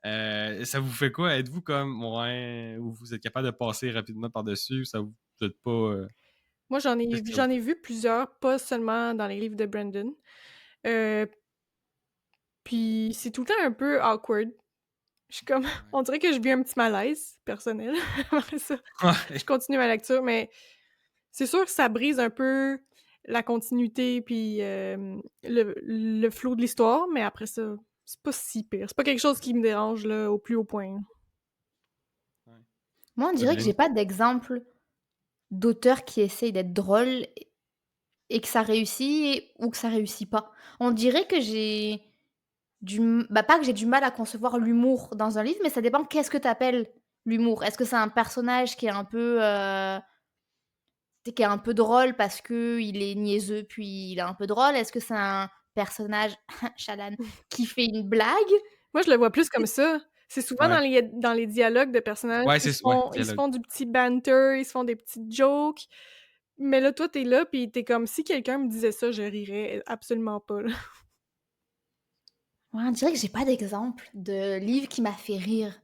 Ça vous fait quoi? Êtes-vous comme, ouais, ou vous êtes capable de passer rapidement par-dessus? Vous êtes pas. Moi, j'en ai Qu'est-ce vu que ça vous j'en ai fait? vu plusieurs, pas seulement dans les livres de Brandon. Heu, puis c'est tout le temps un peu awkward. Je suis comme Ouais. on dirait que je vis un petit malaise personnel après ça. Ouais. Je continue ma lecture, mais c'est sûr que ça brise un peu la continuité puis, le flow de l'histoire, mais après ça, c'est pas si pire. C'est pas quelque chose qui me dérange, là, au plus haut point. Ouais. Moi, on dirait que Adeline? j'ai pas d'exemple d'auteur qui essaye d'être drôle et que ça réussit ou que ça réussit pas. On dirait que j'ai pas que j'ai du mal à concevoir l'humour dans un livre, mais ça dépend qu'est-ce que tu appelles l'humour. Est-ce que c'est un personnage qui est un peu, tu sais, qui est un peu drôle parce qu'il est niaiseux, puis il est un peu drôle? Est-ce que c'est un personnage, Shalan, qui fait une blague? Moi, je le vois plus comme ça. C'est souvent Ouais. dans les dialogues de personnages, Ouais, ouais, ils se dialogue. font du petit banter, ils se font des petites jokes, mais là, toi, tu es là, puis tu es comme: «Si quelqu'un me disait ça, je rirais absolument pas, là». Ouais, on dirait que j'ai pas d'exemple de livre qui m'a fait rire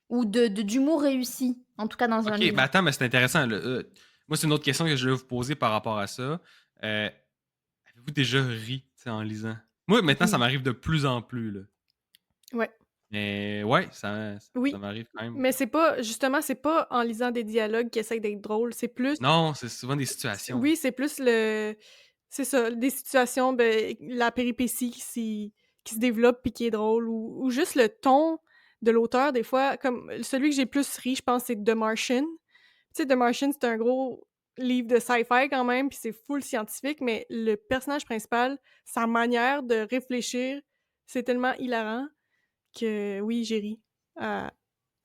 ou d'humour réussi, en tout cas dans un OK, mais livre. attends, mais c'est intéressant, là, moi, c'est une autre question que je vais vous poser par rapport à ça. Avez-vous déjà ri, tu sais, en lisant? Moi, maintenant, ça Oui. m'arrive de plus en plus, là. Ouais. Mais ouais, ça Oui, m'arrive quand même. mais c'est pas justement, c'est pas en lisant des dialogues qui essayent d'être drôles, c'est plus Non, c'est souvent des situations. oui, c'est plus c'est ça, des situations, ben, la péripétie qui se développe puis qui est drôle ou juste le ton de l'auteur des fois, comme celui que j'ai plus ri, je pense, c'est The Martian. Tu sais, The Martian, c'est un gros livre de sci-fi quand même, puis c'est full scientifique, mais le personnage principal, sa manière de réfléchir, c'est tellement hilarant que oui, j'ai ri à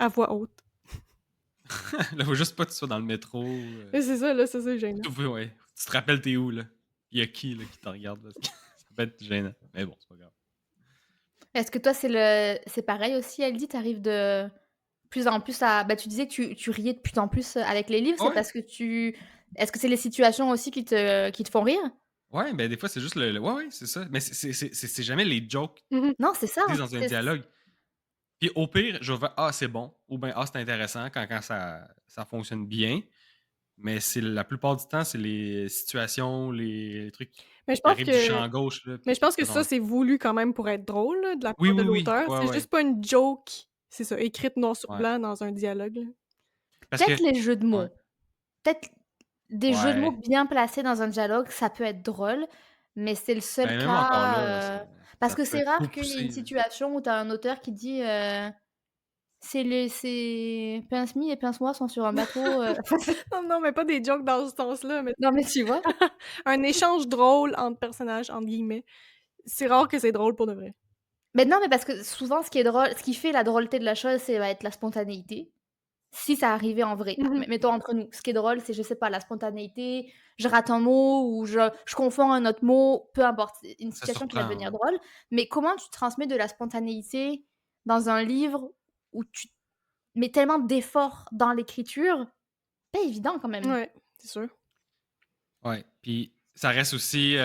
voix haute. Là, faut juste pas que tu sois dans le métro. Et c'est ça, là, c'est ça, gênant. Ouais. Tu te rappelles t'es où, là? Il y a qui, là, qui te regarde? Parce que ça peut être gênant. Mais bon, c'est pas grave. Est-ce que toi, c'est pareil aussi, Eldy? Tu arrives de plus en plus à tu disais que tu riais de plus en plus, avec les livres, c'est Ouais, parce que tu est-ce que c'est les situations aussi qui te font rire? ouais, ben des fois, c'est juste ouais, ouais, c'est ça. Mais c'est jamais les jokes Mmh mh. Non, c'est ça, qu'ils disent dans un c'est dialogue. Puis au pire, je vais faire «Ah, c'est bon» ou bien «Ah, c'est intéressant» quand ça fonctionne bien. mais c'est la plupart du temps, c'est les situations, les trucs qui Mais je pense arrivent du que champ gauche, là, puis mais je pense c'est que pas ça, drôle. c'est voulu quand même pour être drôle, là, de la Oui, part de oui, oui. l'auteur. Ouais, C'est ouais. juste pas une joke, c'est ça, écrite noir sur Ouais. blanc dans un dialogue, là. Parce Peut-être que les jeux de ouais. mots. Peut-être des jeux de mots Ouais. bien placés dans un dialogue, ça peut être drôle, mais c'est le seul Ben, même encore là, cas, parce ça que peut c'est être trop rare qu'il y ait une poussé, là. situation où tu as un auteur qui dit, c'est Pince-Mi et Pince-Moi sont sur un bateau, Non, non, mais pas des jokes dans ce sens-là, mais Non, mais tu vois? un échange drôle entre personnages, entre guillemets. C'est rare que c'est drôle pour de vrai. Mais non, mais parce que souvent ce qui est drôle, ce qui fait la drôleté de la chose, c'est va être la spontanéité. Si ça arrivait en vrai. Mmh. Mettons entre nous, ce qui est drôle, c'est, je sais pas, la spontanéité, je rate un mot ou je confonds un autre mot, peu importe, c'est une Ça situation qui va surprend, devenir ouais. drôle. Mais comment tu transmets de la spontanéité dans un livre où tu mets tellement d'efforts dans l'écriture? Pas évident quand même. Ouais, c'est sûr. Ouais, puis ça reste aussi, il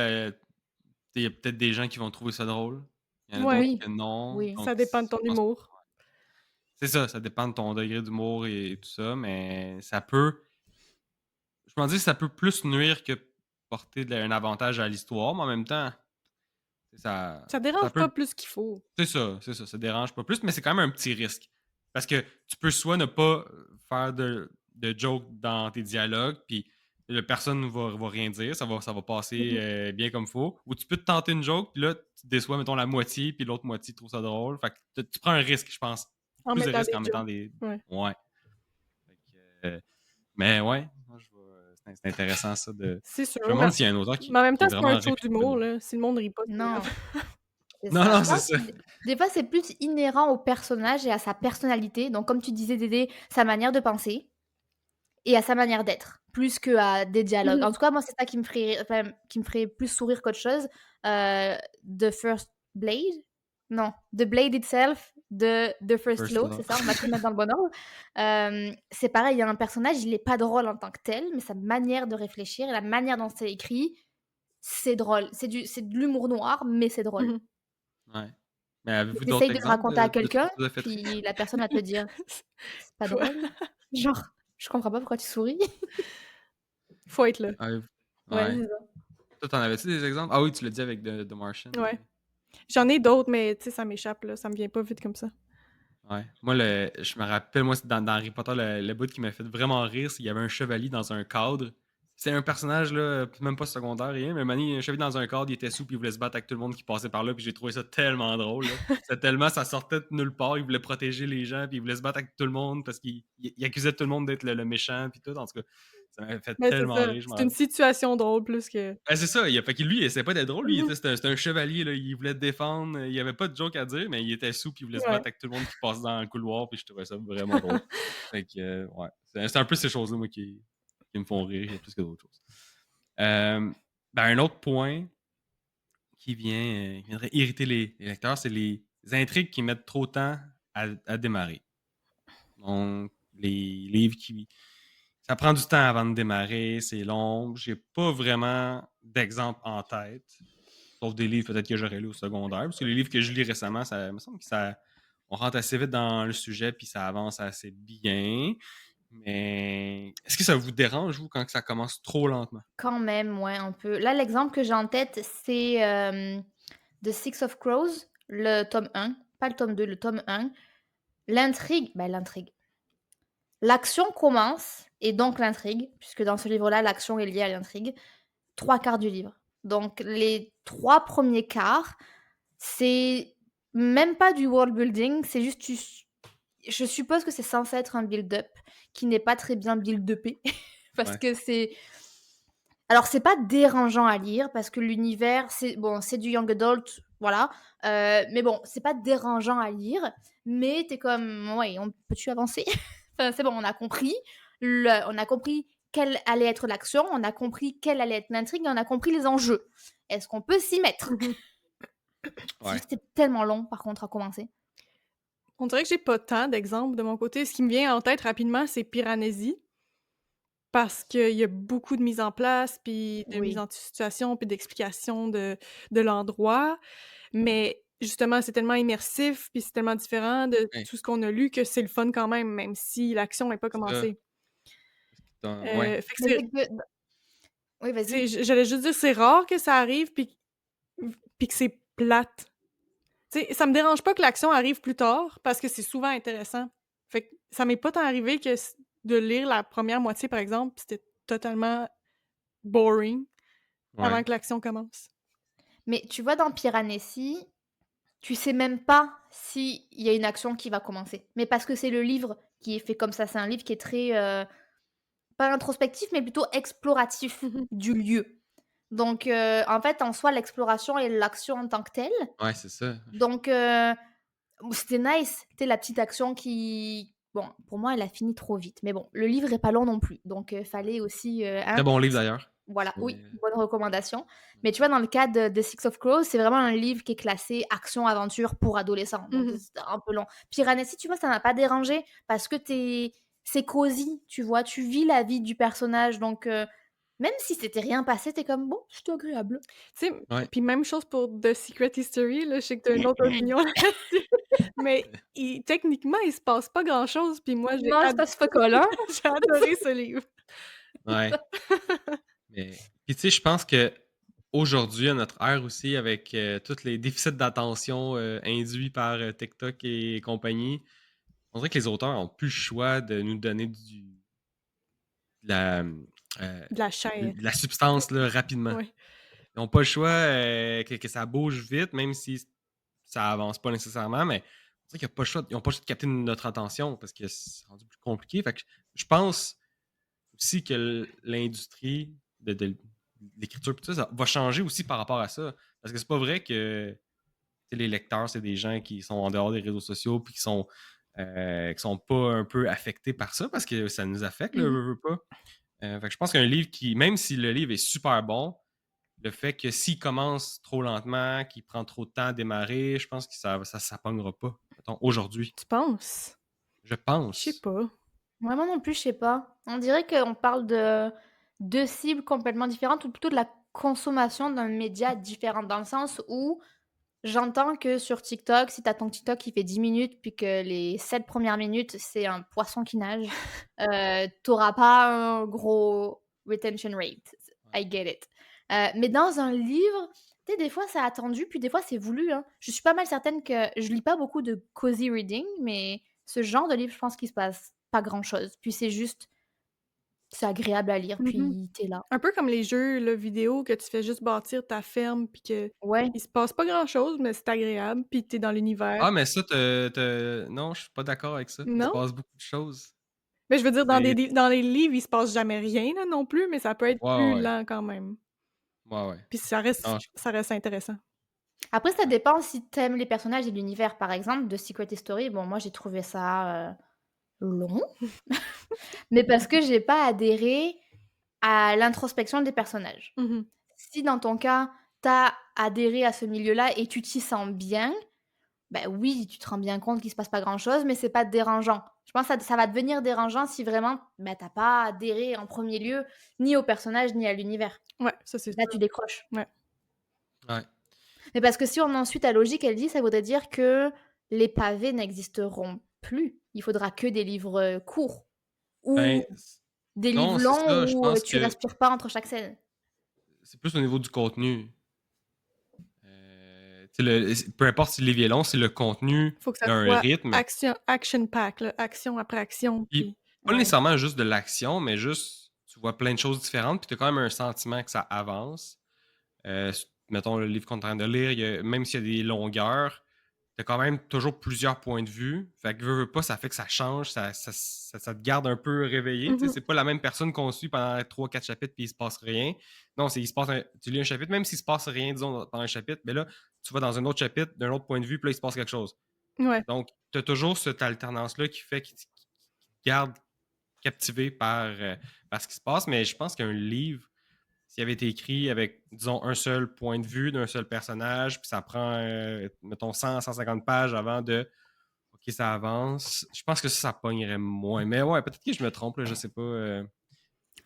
y a peut-être des gens qui vont trouver ça drôle. Il y en a d'autres Ouais, Oui, que non, oui. donc ça dépend de ton je pense humour. c'est ça dépend de ton degré d'humour et tout ça, mais ça peut je m'en dis ça peut plus nuire que porter un avantage à l'histoire, mais en même temps, ça Ça ça dérange pas peut plus qu'il faut. ça dérange pas plus, mais c'est quand même un petit risque. Parce que tu peux soit ne pas, faire de joke dans tes dialogues, puis la personne va rien dire, ça va passer, Mmh. bien comme faut, ou tu peux te tenter une joke, puis là, tu déçois, mettons, la moitié, puis l'autre moitié trouve ça drôle. Fait que tu prends un risque, je pense. Beaucoup En plus de mettant risques des en mettant jokes. des Ouais. ouais. Fait que, mais ouais, moi je vais c'est intéressant ça de C'est sûr, je me demande s'il y a un auteur mais en même qui est temps, c'est pas vraiment un show réputé pour d'humour, être drôle. là. Si le monde rit pas, c'est pas Non, grave. c'est Non, ça. non, Je c'est pense ça. que des fois, c'est plus inhérent au personnage et à sa personnalité. Donc comme tu disais Dédé, sa manière de penser. Et à sa manière d'être, plus qu'à des dialogues. Mmh. En tout cas, moi, c'est ça qui me ferait enfin, qui me ferait plus sourire qu'autre chose. The First Blade? Non, The Blade Itself de The First First Law, Love. c'est ça, on va tout mettre dans le bon ordre. C'est pareil, il y a un personnage, il est pas drôle en tant que tel, mais sa manière de réfléchir et la manière dont c'est écrit, c'est drôle. C'est de l'humour noir, mais c'est drôle. Mmh. Ouais. Mais Mais avez-vous tu d'autres de le exemples raconter à de trucs quelqu'un, qui vous a fait rire? puis la personne va te dire: «C'est pas Quoi? drôle». Genre: «Je comprends pas pourquoi tu souris». Faut être là. Avez-vous Ouais, ouais. c'est ça. Toi, t'en avais-tu des exemples? Ah oui, tu l'as dit avec The Martian, Ouais. mais J'en ai d'autres, mais tu sais, ça m'échappe, là. Ça me vient pas vite comme ça. ouais. Moi, je me rappelle, moi, c'est dans Harry Potter, le bout qui m'a fait vraiment rire, c'est qu'il y avait un chevalier dans un cadre. C'est un personnage, là, même pas secondaire, rien, mais Manny, un chevalier dans un cadre, il était sous, puis il voulait se battre avec tout le monde qui passait par là, puis j'ai trouvé ça tellement drôle, là. C'était tellement, ça sortait de nulle part, il voulait protéger les gens, puis il voulait se battre avec tout le monde, parce qu'il accusait tout le monde d'être le méchant, puis tout, en tout cas, ça m'avait fait Mais c'est tellement ça. rire, je me C'est une rappelle. situation drôle plus que C'est ça, fait que lui, il essayait pas d'être drôle, lui, Mmh. c'était un chevalier, là, il voulait te défendre, il y avait pas de joke à dire, mais il était sous, puis il voulait se Ouais. battre avec tout le monde qui passait dans le couloir, puis je trouvais ça vraiment drôle. Fait que, ouais, c'est un peu ces choses-là, moi, qui me font rire, plus que d'autres choses. Ben, un autre point qui viendrait irriter les lecteurs, c'est les intrigues qui mettent trop de temps à démarrer. Donc, les livres qui ça prend du temps avant de démarrer, c'est long. J'ai pas vraiment d'exemple en tête. Sauf des livres peut-être que j'aurais lu au secondaire. Parce que les livres que je lis récemment, ça me semble que ça. On rentre assez vite dans le sujet puis ça avance assez bien. Mais est-ce que ça vous dérange, vous, quand ça commence trop lentement? Quand même, ouais, un peu. Là, l'exemple que j'ai en tête, c'est, The Six of Crows, le tome 1, pas le tome 2, le tome 1. L'intrigue. L'action commence et donc l'intrigue, puisque dans ce livre-là, l'action est liée à l'intrigue, 3 quarts du livre. Donc les 3 premiers quarts, c'est même pas du world building, c'est juste je suppose que c'est censé être un build-up qui n'est pas très bien build-upé parce Ouais. que alors c'est pas dérangeant à lire parce que l'univers, c'est du young adult, voilà, mais bon, c'est pas dérangeant à lire, mais tu es comme: «Ouais, on peut-tu avancer?» Enfin, c'est bon, on a compris quelle allait être l'action, on a compris quelle allait être l'intrigue et on a compris les enjeux. Est-ce qu'on peut s'y mettre? Mmh. C'est Ouais. juste que c'est tellement long par contre à commencer. On dirait que j'ai pas tant d'exemples de mon côté. Ce qui me vient en tête rapidement, c'est Piranesi. Parce qu'il y a beaucoup de mise en place, puis de mise Oui. en situation, puis d'explication de l'endroit. Mais justement, c'est tellement immersif, puis c'est tellement différent de Ouais. tout ce qu'on a lu que c'est le fun quand même si l'action n'est pas Ça. commencée. Ouais. Fait que Mais c'est c'est que oui, vas-y. j'allais juste dire, c'est rare que ça arrive puis que c'est plate. Tu sais, ça me dérange pas que l'action arrive plus tard parce que c'est souvent intéressant. Fait que ça m'est pas tant arrivé que de lire la première moitié, par exemple, puis c'était totalement boring Ouais. avant que l'action commence. Mais tu vois, dans Piranesi, tu sais même pas s'il y a une action qui va commencer. Mais parce que c'est le livre qui est fait comme ça. C'est un livre qui est très, pas introspectif, mais plutôt exploratif Mmh. du lieu. Donc, en fait, en soi, l'exploration et l'action en tant que telle. Ouais, c'est ça. Donc, c'était nice. Tu sais, la petite action qui bon, pour moi, elle a fini trop vite. Mais bon, le livre est pas long non plus. Donc, fallait aussi, Très hein. bon livre d'ailleurs. Voilà, oui, C'est bonne recommandation. Mais tu vois, dans le cas de Six of Crows, c'est vraiment un livre qui est classé action-aventure pour adolescents. Donc, Mmh. c'était un peu long. Piranesi, tu vois, ça m'a pas dérangé parce que c'est cosy, tu vois. Tu vis la vie du personnage. Donc, même si c'était rien passé, t'es comme bon, c'était agréable. Tu sais, ouais. puis même chose pour The Secret History, là, je sais que tu as une autre opinion là-dessus, mais techniquement, il se passe pas grand-chose, puis moi, Non, c'est pas ce là. j'ai adoré ce livre. Ouais. Mais puis tu sais, je pense que aujourd'hui, à notre ère aussi, avec tous les déficits d'attention induits par TikTok et compagnie, on dirait que les auteurs ont plus le choix de nous donner de la, euh, De la chair. de la substance là, rapidement. Ouais. Ils n'ont pas le choix que ça bouge vite, même si ça avance pas nécessairement, mais on dirait qu'ils n'ont pas le choix, ils ont pas le choix de capter notre attention parce que c'est rendu plus compliqué. Fait que je pense aussi que l'industrie de l'écriture pis tout ça va changer aussi par rapport à ça. Parce que c'est pas vrai que les lecteurs, c'est des gens qui sont en dehors des réseaux sociaux puis qui sont pas un peu affectés par ça parce que ça nous affecte, le Mmh. veut pas. Fait que je pense qu'un livre qui, même si le livre est super bon, le fait que s'il commence trop lentement, qu'il prend trop de temps à démarrer, je pense que ça pognera pas, mettons, aujourd'hui. Tu penses? Je Je sais pense. pas. Moi non plus, je sais pas. On dirait qu'on parle de 2 cibles complètement différentes ou plutôt de la consommation d'un média différent dans le sens où j'entends que sur TikTok, si tu as ton TikTok qui fait 10 minutes puis que les 7 premières minutes, c'est un poisson qui nage, tu pas un gros retention rate. I get it. Mais dans un livre, tu sais, des fois, c'est attendu, puis des fois, c'est voulu, hein. Je suis pas mal certaine que je lis pas beaucoup de cozy reading, mais ce genre de livre, je pense qu'il se passe pas grand-chose. Puis c'est juste c'est agréable à lire, Mmh. puis tu es là. Un peu comme les jeux là, vidéo que tu fais juste bâtir ta ferme puis que Ouais. il se passe pas grand-chose, mais c'est agréable, puis tu es dans l'univers. Ah, mais ça, non, je suis pas d'accord avec ça. Il se Non? passe beaucoup de choses. Mais je veux dire C'est dans les livres, il se passe jamais rien là, non plus, mais ça peut être Ouais, plus ouais. lent quand même. Ouais, ouais. Puis Non, ça reste intéressant. Après, ça dépend si t'aimes les personnages et l'univers. Par exemple, de Secret Story, bon, moi, j'ai trouvé ça, long, mais parce que j'ai pas adhéré à l'introspection des personnages. Mmh. Si dans ton cas, t'as adhéré à ce milieu-là et tu t'y sens bien, bah, oui, tu te rends bien compte qu'il se passe pas grand-chose, mais c'est pas dérangeant. Je pense que ça va devenir dérangeant si vraiment, bah, tu pas adhéré en premier lieu ni au personnage ni à l'univers. Ouais, ça c'est Là, sûr. tu décroches. Ouais. ouais. Mais parce que si on en suit ta logique, elle dit, ça voudrait dire que les pavés n'existeront plus. Il faudra que des livres, courts ou Ben, des non, livres c'est longs ça. Je où, pense tu que respires pas entre chaque scène. c'est plus au niveau du contenu. Tu sais, peu importe si le livre est long, c'est le contenu, Faut que ça il a un soit rythme. action pack là, action après action, Puis, puis pas Ouais. nécessairement juste de l'action, mais juste, tu vois plein de choses différentes, puis tu as quand même un sentiment que ça avance. Mettons le livre qu'on est en train de lire, même s'il y a des longueurs, tu as quand même toujours plusieurs points de vue. Fait que veux pas, ça fait que ça change, ça te garde un peu réveillé. Tu sais, mmh c'est pas la même personne qu'on suit pendant 3-4 chapitres puis il se passe rien. Non, tu lis un chapitre, même s'il se passe rien, disons, dans un chapitre, mais là, tu vas dans un autre chapitre, d'un autre point de vue, puis là, il se passe quelque chose. ouais. Donc, tu as toujours cette alternance-là qui fait qu'il te garde captivé par ce qui se passe. Mais je pense qu'un livre, s'il avait été écrit avec, disons, un seul point de vue d'un seul personnage, puis ça prend, mettons, 100-150 pages avant de OK, ça avance, je pense que ça pognerait moins. Mais ouais, peut-être que je me trompe, là, je sais pas.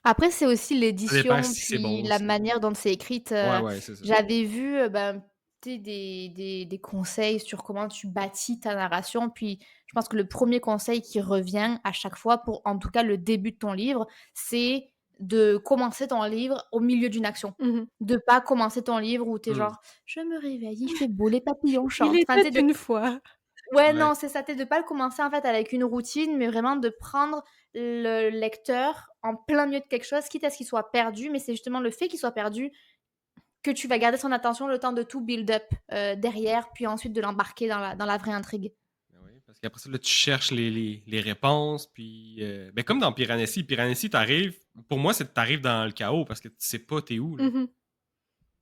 Après, c'est aussi Ça dépend l'édition, si c'est puis bon la aussi. manière dont c'est écrite, Ouais, ouais, c'est ça. j'avais vu, ben, des conseils sur comment tu bâtis ta narration. Puis je pense que le premier conseil qui revient à chaque fois pour, en tout cas, le début de ton livre, c'est de commencer ton livre au milieu d'une action. Mmh. De pas commencer ton livre où t'es Hmm. genre: «Je me réveille, il fait beau, les papillons Il chantent». Enfin, tu sais, était une fois. ouais, Ouais. non, c'est ça, tu de pas le commencer, en fait, avec une routine, mais vraiment de prendre le lecteur en plein milieu de quelque chose, quitte à ce qu'il soit perdu, mais c'est justement le fait qu'il soit perdu que tu vas garder son attention le temps de tout build up, derrière, puis ensuite de l'embarquer dans la vraie intrigue. Ben oui, parce qu'après ça, là, tu cherches les réponses, puis ben, comme dans Piranesi. Piranesi, t'arrives, pour moi, c'est que t'arrives dans le chaos parce que tu sais pas t'es où, là. Mmh.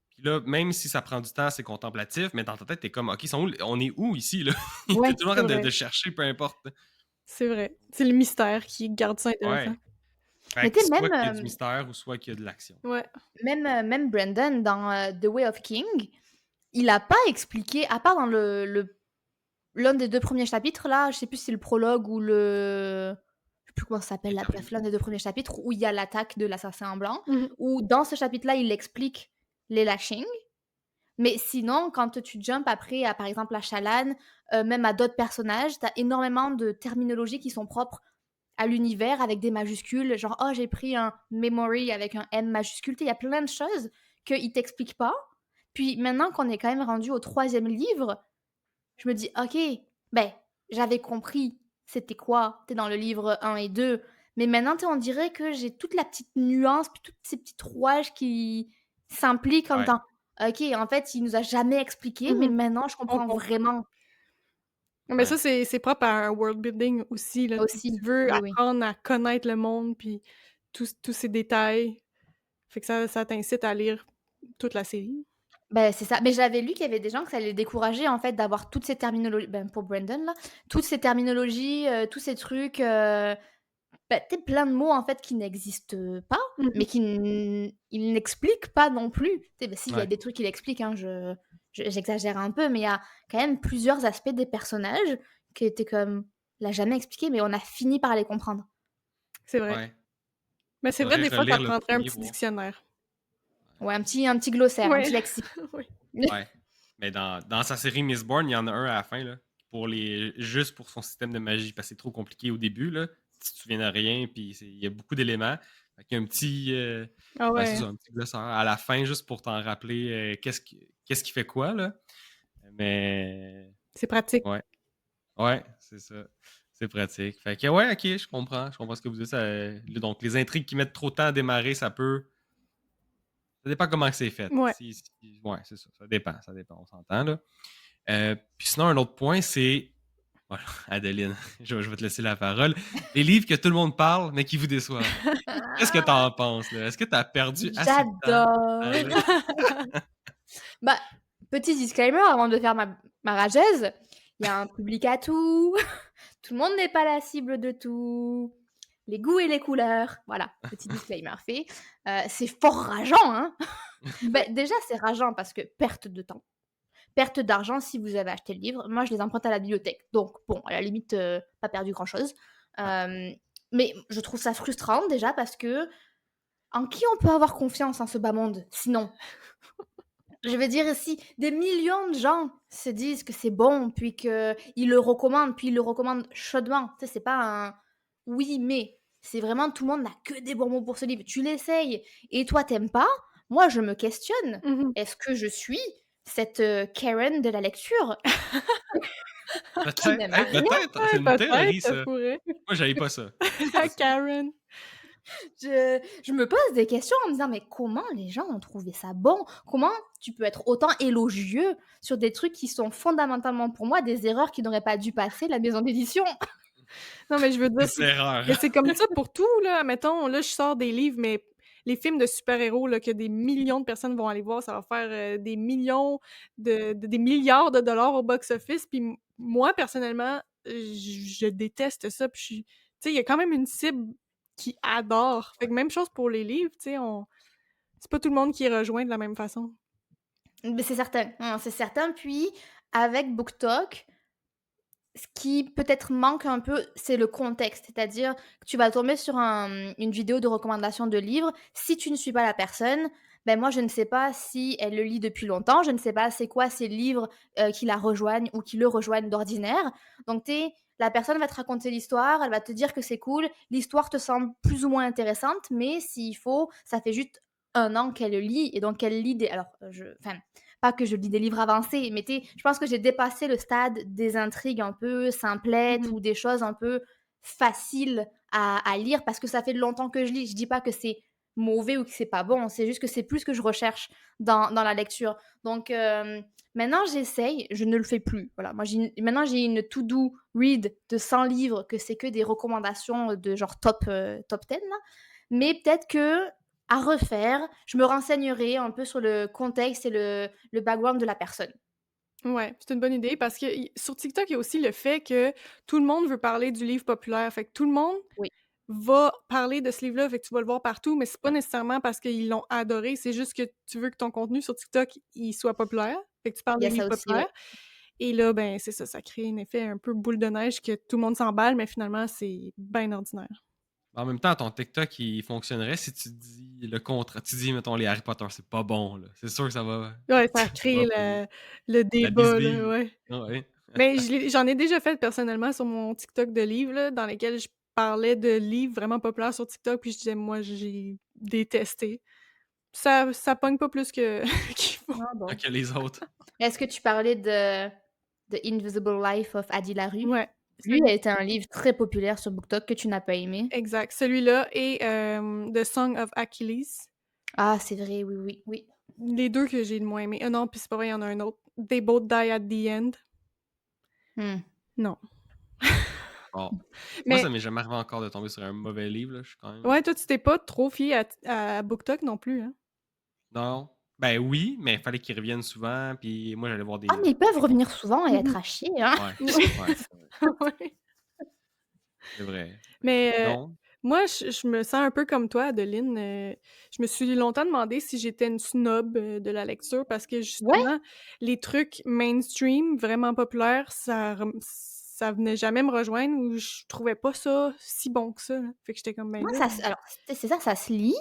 Puis là, même si ça prend du temps, c'est contemplatif, mais dans ta tête, t'es comme, OK, on est où ici, là? Ouais, T'es toujours en c'est train vrai. de chercher, peu importe. C'est vrai. C'est le mystère qui garde ça intéressant. Ouais. Fait mais que tu sais, soit même, qu'il y a du mystère ou soit qu'il y a de l'action. Ouais. même Brandon dans, The Way of King, il a pas expliqué, à part dans l'un des 2 premiers chapitres là, je sais plus si c'est le prologue ou je sais plus comment ça s'appelle là, bref, l'un des 2 premiers chapitres où il y a l'attaque de l'assassin en blanc, Mmh. où dans ce chapitre-là, il explique les lashings. Mais sinon, quand tu jumps après à, par exemple, à Shallan, même à d'autres personnages, tu as énormément de terminologies qui sont propres à l'univers avec des majuscules, genre: «Oh, j'ai pris un memory» avec un M majuscule. Tu sais, il y a plein de choses qu'ils t'expliquent pas. Puis maintenant qu'on est quand même rendu au 3e livre, je me dis: «OK, ben, j'avais compris c'était quoi, tu dans le livre 1 et 2, mais maintenant, tu sais, on dirait que j'ai toute la petite nuance, puis toutes ces petites rouages qui s'impliquent en même Ouais. temps. OK, en fait, il nous a jamais expliqué, mais Mmh. maintenant je On comprends comprend. vraiment». Mais ça, Ouais. c'est propre à un world building aussi, là. Aussi, Tu veux oui, oui. apprendre à connaître le monde, puis tous ces détails. Fait que ça t'incite à lire toute la série. Ben c'est ça. Mais j'avais lu qu'il y avait des gens que ça les décourageait, en fait, d'avoir toutes ces terminologies, ben, pour Brandon, là, toutes ces terminologies, tous ces trucs, bah, tu sais, plein de mots, en fait, qui n'existent pas, Mmh. mais il n'explique pas non plus. Tu sais, bah, si, il y a Ouais. des trucs qu'il explique, hein, j'exagère un peu, mais il y a quand même plusieurs aspects des personnages qui étaient comme: «Il a jamais expliqué, mais on a fini par les comprendre». C'est vrai. Ouais. Mais c'est vrai, Faudrait des fois, ça relire le prendrait un premier, petit voir. dictionnaire. Ouais, un petit glossaire, un Ouais. petit lexique. Oui. Ouais. Mais dans sa série Mistborn, il y en a un à la fin, là, juste pour son système de magie, parce que c'est trop compliqué au début, là. Tu te souviens de rien, puis il y a beaucoup d'éléments. Fait qu'il y a un petit, Ah ben, c'est ouais, ça, un petit glossaire à la fin, juste pour t'en rappeler qu'est-ce qui fait quoi, là. Mais, c'est pratique. ouais, ouais, c'est ça. C'est pratique. Fait que, ouais, ok, je comprends. Je comprends ce que vous dites. Donc, les intrigues qui mettent trop de temps à démarrer, ça peut. Ça dépend comment que c'est fait. Ouais. Ouais, c'est ça. Ça dépend, on s'entend, là. Puis sinon, un autre point, c'est. Voilà, Adeline, je vais te laisser la parole. Les livres que tout le monde parle, mais qui vous déçoivent. Qu'est-ce que Ah! t'en penses, là? Est-ce que t'as perdu assez de temps à J'adore! lire? Bah, petit disclaimer avant de faire ma rageuse, il y a un public à tout, tout le monde n'est pas la cible de tout, les goûts et les couleurs. Voilà, petit disclaimer fait. C'est fort rageant, hein? Bah, déjà, c'est rageant parce que perte de temps, perte d'argent si vous avez acheté le livre. Moi, je les emprunte à la bibliothèque, donc bon, à la limite, pas perdu grand-chose. Ouais. Mais je trouve ça frustrant déjà parce que en qui on peut avoir confiance en ce bas monde, sinon? Je veux dire, si des millions de gens se disent que c'est bon, puis qu'ils le recommandent, puis ils le recommandent chaudement, tu sais, c'est pas un «oui, mais», c'est vraiment tout le monde n'a que des bons mots pour ce livre. Tu l'essayes et toi t'aimes pas, moi je me questionne. Mmh. Est-ce que je suis cette, Karen de la lecture qui Peut-être, n'aime hey, rien? peut-être, c'est Ouais, une peut-être, théorie, ça ça. pourrait. Moi, j'avais pas ça. La Karen. Je me pose des questions en me disant: «Mais comment les gens ont trouvé ça bon? Comment tu peux être autant élogieux sur des trucs qui sont fondamentalement pour moi des erreurs qui n'auraient pas dû passer la maison d'édition?» Non, mais je veux dire, Des erreurs. mais c'est comme ça pour tout, là. Mettons, là, je sors des livres, mais les films de super-héros, là, que des millions de personnes vont aller voir, ça va faire, des millions des milliards de dollars au box-office. Puis moi, personnellement, je déteste ça. Puis tu sais, il y a quand même une cible qui adore. Fait que même chose pour les livres, tu sais, c'est pas tout le monde qui est rejoint de la même façon. Mais c'est certain, non, c'est certain. Puis avec BookTok, ce qui peut-être manque un peu, c'est le contexte. C'est-à-dire que tu vas tomber sur une vidéo de recommandation de livres. Si tu ne suis pas la personne, ben moi, je ne sais pas si elle le lit depuis longtemps, je ne sais pas c'est quoi ces livres, qui la rejoignent ou qui le rejoignent d'ordinaire. Donc tu la personne va te raconter l'histoire, elle va te dire que c'est cool, l'histoire te semble plus ou moins intéressante, mais s'il faut, ça fait juste 1 an qu'elle le lit et donc elle lit des alors, je enfin, pas que je lis des livres avancés, mais je pense que j'ai dépassé le stade des intrigues un peu simplettes Mmh. ou des choses un peu faciles à lire parce que ça fait longtemps que je lis. Je dis pas que c'est mauvais ou que c'est pas bon, c'est juste que c'est plus ce que je recherche dans la lecture. Donc maintenant j'essaye, je ne le fais plus. Voilà, moi maintenant j'ai une to do read de 100 livres que c'est que des recommandations de genre top 10 là. Mais peut-être que à refaire, je me renseignerai un peu sur le contexte et le background de la personne. Ouais, c'est une bonne idée parce que sur TikTok, il y a aussi le fait que tout le monde veut parler du livre populaire. Fait que tout le monde Oui, va parler de ce livre-là, fait que tu vas le voir partout, mais c'est pas Ouais. nécessairement parce qu'ils l'ont adoré, c'est juste que tu veux que ton contenu sur TikTok, il soit populaire, fait que tu parles il y de a ça livres aussi, oui. populaires et là, ben, c'est ça, ça crée un effet un peu boule de neige que tout le monde s'emballe, mais finalement, c'est bien ordinaire. En même temps, ton TikTok, il fonctionnerait si tu dis le contraire. Tu dis, mettons, les Harry Potter, c'est pas bon, là. C'est sûr que ça va, Ouais, ça ça va crée bugger. le La débat, là, bisbille. ouais. Ouais. Mais j'en ai déjà fait personnellement sur mon TikTok de livres, là, dans lesquels je parlais de livres vraiment populaires sur TikTok, puis je disais: «Moi, j'ai détesté». Ça pogne pas plus que qu'il faut. Ah bon. Que les autres. Est-ce que tu parlais de The Invisible Life of Addie LaRue? Ouais, Lui a été un livre très populaire sur BookTok que tu n'as pas aimé. exact. Celui-là et The Song of Achilles. Ah, c'est vrai, oui, oui, oui. Les 2 que j'ai le moins aimés. Ah non, puis c'est pas vrai, il y en a un autre. They Both Die at the End. Mmh. Non. Bon. Moi, Mais ça m'est jamais arrivé encore de tomber sur un mauvais livre, là. Je suis quand même. ouais, toi, tu t'es pas trop fié à BookTok non plus, hein? Non. Ben oui, mais il fallait qu'ils reviennent souvent, puis moi, j'allais voir Ah, mais ils peuvent des revenir souvent et être Mmh à chier, hein. Ouais, ouais, Ouais. c'est vrai. Mais Mais non. moi, je me sens un peu comme toi, Adeline, je me suis longtemps demandé si j'étais une snob, de la lecture parce que Ouais, justement, les trucs mainstream, vraiment populaires, ça venait jamais me rejoindre ou je trouvais pas ça si bon que ça, là. Fait que j'étais comme: «Ben moi là». ça se alors c'est ça, ça se lit,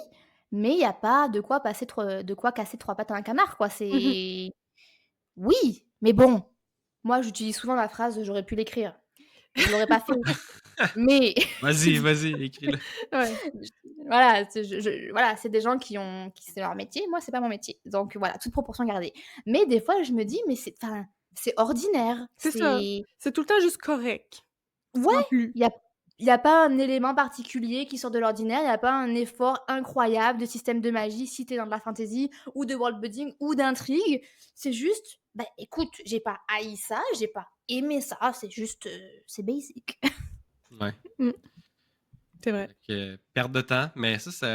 mais il y a pas de quoi casser 3 pattes à un canard, quoi. Mmh mh. C'est oui, mais bon, moi j'utilise souvent la phrase: «J'aurais pu l'écrire». Je l'aurais pas fait, mais Vas-y, vas-y, écris-le. Ouais. voilà, c'est voilà, c'est des gens qui c'est leur métier, moi c'est pas mon métier. Donc voilà, toute proportion gardée. Mais des fois je me dis: «Mais c'est ordinaire». C'est ça. C'est C'est tout le temps juste correct, ouais, sans plus. il y a pas un élément particulier qui sort de l'ordinaire, il y a pas un effort incroyable de système de magie si tu es dans de la fantasy ou de world building ou d'intrigue. C'est juste, bah, écoute, j'ai pas haï ça, j'ai pas aimé ça, c'est juste, c'est basic. Ouais. Mmh. C'est vrai. Fait que, perte de temps, mais c'est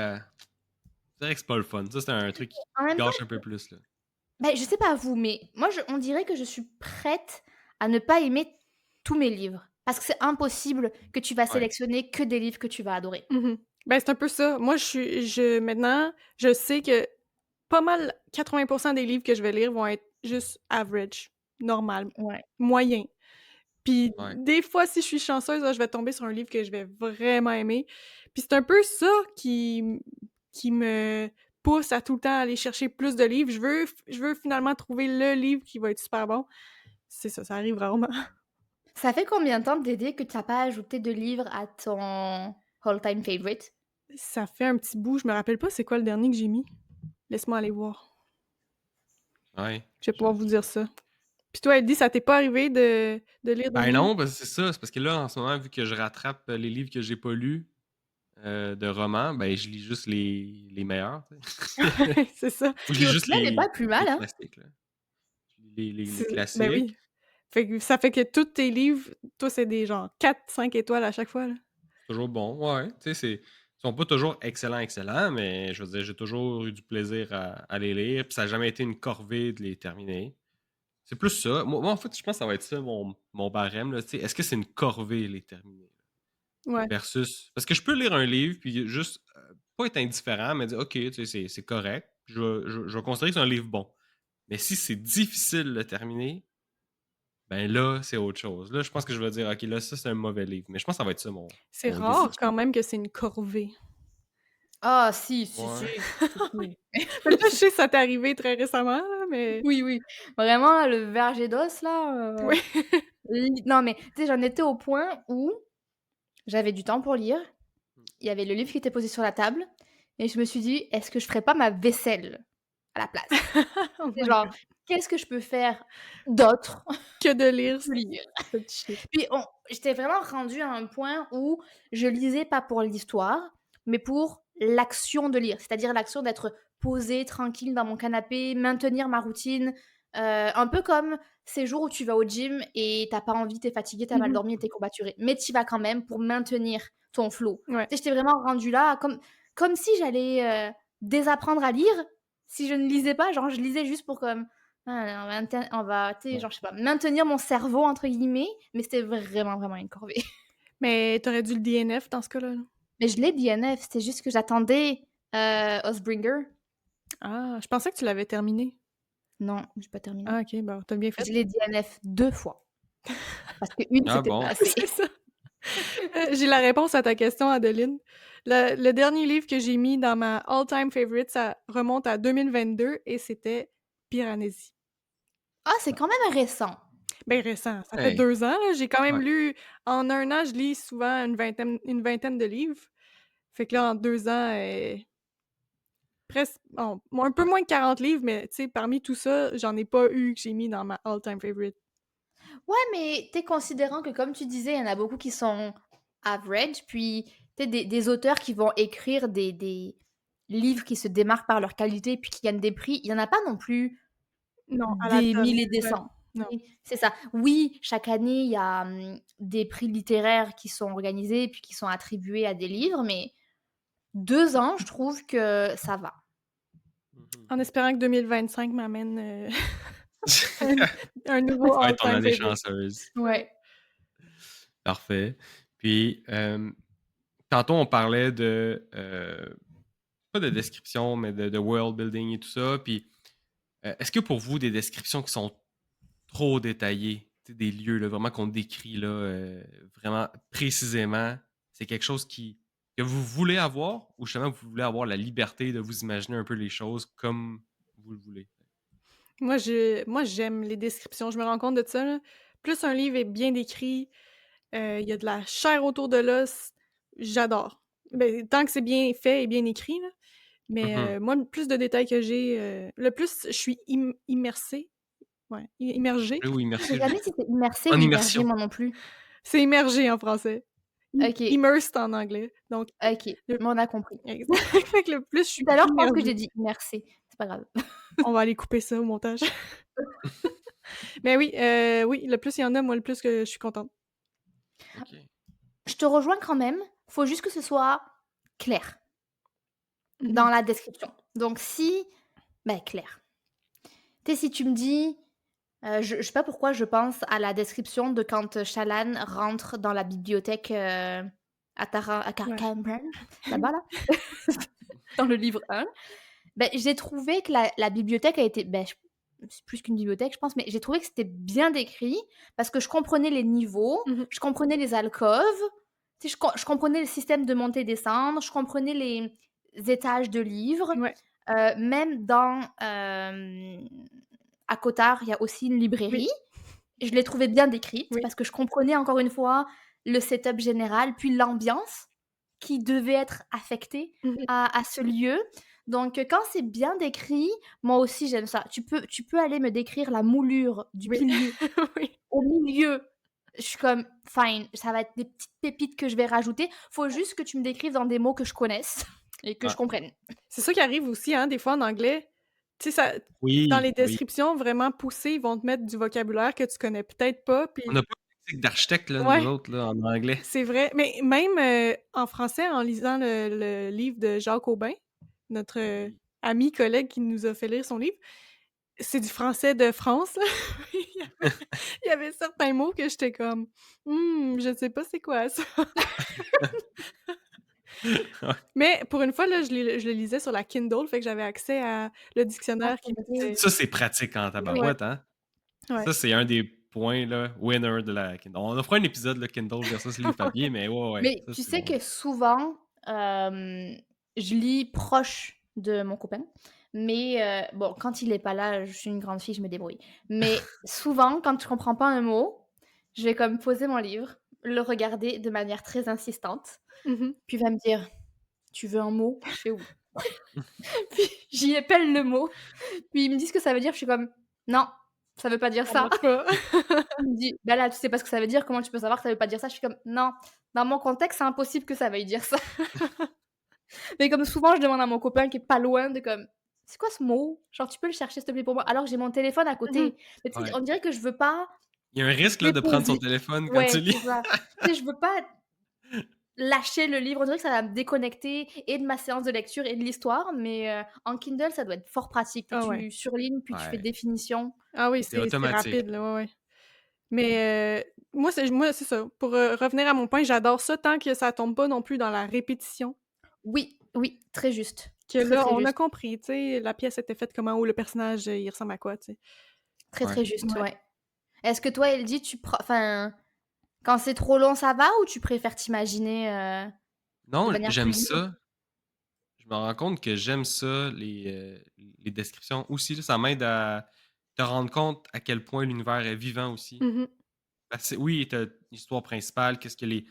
vrai que c'est pas le fun. Ça, c'est un truc En qui même temps, gâche un peu plus, là. bah, je sais pas vous, mais moi on dirait que je suis prête à ne pas aimer tous mes livres. Parce que c'est impossible que tu vas Ouais. sélectionner que des livres que tu vas adorer. Mmh mh. Ben, c'est un peu ça. Moi, maintenant, je sais que pas mal 80 des livres que je vais lire vont être juste average, normal, Ouais. moyen. Puis Ouais. des fois, si je suis chanceuse, là, je vais tomber sur un livre que je vais vraiment aimer. Puis c'est un peu ça qui me pousse à tout le temps aller chercher plus de livres. Je veux finalement trouver le livre qui va être super bon. C'est ça, ça arrive rarement. Ça fait combien de temps, Dédé, que tu as pas ajouté de livres à ton all time favorite? Ça fait un petit bout, je me rappelle pas c'est quoi le dernier que j'ai mis. Laisse-moi aller voir. Ouais. Je vais pouvoir vous dire ça. Puis toi, Elodie, ça t'est pas arrivé de lire des Ben livres? non, parce que c'est ça. C'est parce que là, en ce moment, vu que je rattrape les livres que j'ai pas lus de romans, ben je lis juste les meilleurs, tu sais. C'est ça. Ou je lis Qui au juste final est pas plus mal, les hein? classiques, là. Je lis les Ben classiques. oui. Fait que ça fait que tous tes livres, toi, c'est des genre 4, 5 étoiles à chaque fois, là? C'est toujours bon, ouais. Tu sais, ils sont pas toujours excellents, excellents, mais je veux dire, j'ai toujours eu du plaisir à les lire, puis ça a jamais été une corvée de les terminer. C'est plus ça. Moi, en fait, je pense que ça va être ça mon barème, là, tu sais. Est-ce que c'est une corvée les terminer? Ouais. Versus. Parce que je peux lire un livre puis juste pas être indifférent, mais dire OK, tu sais, c'est correct. Je vais considérer que c'est un livre bon. Mais si c'est difficile de le terminer, ben là, c'est autre chose. Là, je pense que je vais dire OK, là, ça, c'est un mauvais livre. Mais je pense que ça va être ça C'est mon défi. rare quand même que c'est une corvée. Ah si, si, si, Ouais. si, si. Mais ça, je sais, ça t'est arrivé très récemment, là, mais Oui, oui. Vraiment le verger d'os là, oui. li non mais tu sais, j'en étais au point où j'avais du temps pour lire, il y avait le livre qui était posé sur la table et je me suis dit: «Est-ce que je ferais pas ma vaisselle à la place?» Oh C'est my genre: god. «Qu'est-ce que je peux faire d'autre Que de lire que lire?» cette shit. Puis on j'étais vraiment rendue à un point où je lisais pas pour l'histoire, mais pour l'action de lire. C'est-à-dire l'action d'être posée, tranquille dans mon canapé, maintenir ma routine, un peu comme ces jours où tu vas au gym et tu as pas envie, tu es fatigué, tu as mal Mmh. dormi et tu es courbaturé, mais tu y vas quand même pour maintenir ton flow. Ouais. Tu sais, j'étais vraiment rendue là comme si j'allais, désapprendre à lire si je ne lisais pas. Genre, je lisais juste pour comme: «Ah, on va tu sais, Ouais. genre, je sais pas, maintenir mon cerveau entre guillemets, mais c'était vraiment, vraiment une corvée. Mais tu aurais dû le DNF dans ce cas-là, là. Mais je l'ai DNF, c'était juste que j'attendais, Oathbringer. Ah, je pensais que tu l'avais terminé. Non, j'ai pas terminé. Ah OK, bah, tu as bien fait. Je l'ai DNF 2 fois, parce qu'une Ah c'était pas bon? assez. C'est ça. J'ai la réponse à ta question, Adeline. Le dernier livre que j'ai mis dans ma all-time favorite, ça remonte à 2022 et c'était Piranesi. Ah, c'est quand même récent. Ben récent, ça fait Hey, 2 ans, là. J'ai quand même ouais. lu en 1 an, je lis souvent une vingtaine de livres. Fait que là, en 2 ans, presque bon, un peu moins de 40 livres, mais tu sais, parmi tout ça, j'en ai pas eu que j'ai mis dans ma all-time favorite. Ouais, mais tu considérant que comme tu disais, il y en a beaucoup qui sont average, puis tu sais des auteurs qui vont écrire des livres qui se démarquent par leur qualité, puis qui gagnent des prix, il y en a pas non plus Non, à la des tonne. milliers et des Ouais. cents. Non. Oui, c'est ça. Oui, chaque année, il y a, des prix littéraires qui sont organisés, puis qui sont attribués à des livres, mais 2 ans, je trouve que ça va. Mhm. En espérant que 2025 m'amène, un Tu un nouveau vas être ton all-time année favorite. chanceuse. Ouais. Parfait. Puis, tantôt, on parlait de, pas de description, mais de world building et tout ça. Puis, est-ce que pour vous, des descriptions qui sont trop détaillées, tu sais, des lieux là, vraiment qu'on décrit là, vraiment précisément, c'est quelque chose que vous voulez avoir ou justement vous voulez avoir la liberté de vous imaginer un peu les choses comme vous le voulez? Moi, j'aime les descriptions, je me rends compte de ça, là. Plus un livre est bien décrit, il y a de la chair autour de l'os, j'adore. Ben, tant que c'est bien fait et bien écrit, là. Mais, Mhm. moi, le plus de détails que j'ai, le plus je suis immersée, ouais, immergée. Oui, Je sais merci. jamais si c'est immersé En ou immergé, immersion. moi non plus. C'est immergé en français. OK, Immersed en anglais. Donc, OK, le mais on a compris. exact. Fait que le plus je Tout suis à l'heure, je pense que immergée. j'ai dit immersé. C'est pas grave. On va aller couper ça au montage. Mais oui, oui, le plus il y en a, moi, le plus que je suis contente. OK. Je te rejoins quand même, faut juste que ce soit clair Mmh dans mh. la description. Donc si clair. Tu sais, si tu me dis, je sais pas pourquoi je pense à la description de quand, Shallan rentre dans la bibliothèque, à Ouais. Carcamber, là-bas là, dans le livre 1. J'ai trouvé que la bibliothèque a été c'est plus qu'une bibliothèque, je pense, mais j'ai trouvé que c'était bien décrit parce que je comprenais les niveaux, Mmh mh. je comprenais les alcôves, tu sais, je comprenais le système de montée-descendre, je comprenais les étages de livres. Ouais. Même dans, à Cotard, il y a aussi une Oui, librairie. Je l'ai trouvée bien décrite oui. parce que je comprenais encore une fois le setup général, puis l'ambiance qui devait être affectée Mmh mh. à ce lieu. Donc, quand c'est bien décrit, moi aussi j'aime ça. Tu peux aller me décrire la moulure du Oui. pilier Oui. au milieu. Je suis comme: «Fine, ça va être des petites pépites que je vais rajouter. Faut juste que tu me décrives dans des mots que je connaisse et que je Ah, comprenne». C'est ça qui arrive aussi, hein, des fois en anglais. Tu sais, ça dans les oui, oui. descriptions vraiment poussées, ils vont te mettre du vocabulaire que tu connais peut-être pas, On puis n'a pas de lexique d'architecte là, nous ouais, autres là, en anglais. c'est vrai. Mais même, en français, en lisant le livre de Jacques Aubin, notre, Oui. ami collègue qui nous a fait lire son livre, c'est du français de France, là. Il y avait certains mots que j'étais comme: je sais pas c'est quoi ça». Ouais. Mais pour une fois, là, je le lisais sur la Kindle, fait que j'avais accès à le Ah, dictionnaire c'est qui vrai. m'était Ça, c'est pratique en ouais, tabarouette, hein? ouais. Ça, c'est un des points là, winner de la Kindle. On en fera un épisode, là, Kindle versus livre papier, mais ouais, ouais, Mais ça tu c'est sais bon. que souvent, hem, je lis proche de mon copain, mais bon, quand il est pas là, je suis une grande fille, je me débrouille. Mais souvent, quand je comprends pas un mot, je vais comme poser mon livre, le regarder de manière très insistante, Mmh. puis il va me dire: «Tu veux un mot?» Je fais: «Oui». Puis j'y épelle le mot, puis il me dit ce que ça veut dire, je suis comme: «Non, ça veut pas dire Ça ça». marche pas. Il me dit: «Bah là, tu sais pas ce que ça veut dire, comment tu peux savoir que ça veut pas dire ça?» Je suis comme: «Non, dans mon contexte, c'est impossible que ça veuille dire ça». Mais comme souvent, je demande à mon copain qui est pas loin de comme: «C'est quoi ce mot? Genre, tu peux le chercher s'il te plaît pour moi?» alors que j'ai mon téléphone à Mmh. côté. Mais tu sais, Ouais. on dirait que je veux pas Il y a un risque là, de prendre son déposer. téléphone quand tu Ouais, lis. c'est ça. Tu sais, je veux pas lâcher le livre. On dirait que ça va me déconnecter et de ma séance de lecture et de l'histoire, mais en Kindle, ça doit être fort pratique. Puis Ah ouais. tu surlignes, puis tu fais Ouais, définition. Ah oui, c'est c'est automatique. rapide, là, ouais, ouais. Mais moi, c'est ça. Pour, revenir à mon point, j'adore ça tant que ça tombe pas non plus dans la répétition. Oui, oui, très juste. Que Très, là, très on a juste. compris, tu sais, la pièce était faite comment ou le personnage, il ressemble à quoi, tu sais. Très, Ouais. très juste, Ouais. ouais. Est-ce que toi, Elodie, tu prends enfin, quand c'est trop long, ça va ou tu préfères t'imaginer, de Non, manière plus j'aime libre? ça. Je me rends compte que j'aime ça, les descriptions aussi, là, ça m'aide à te rendre compte à quel point l'univers est vivant aussi. Mmh. Parce que oui, tu l'histoire principale, qu'est-ce que les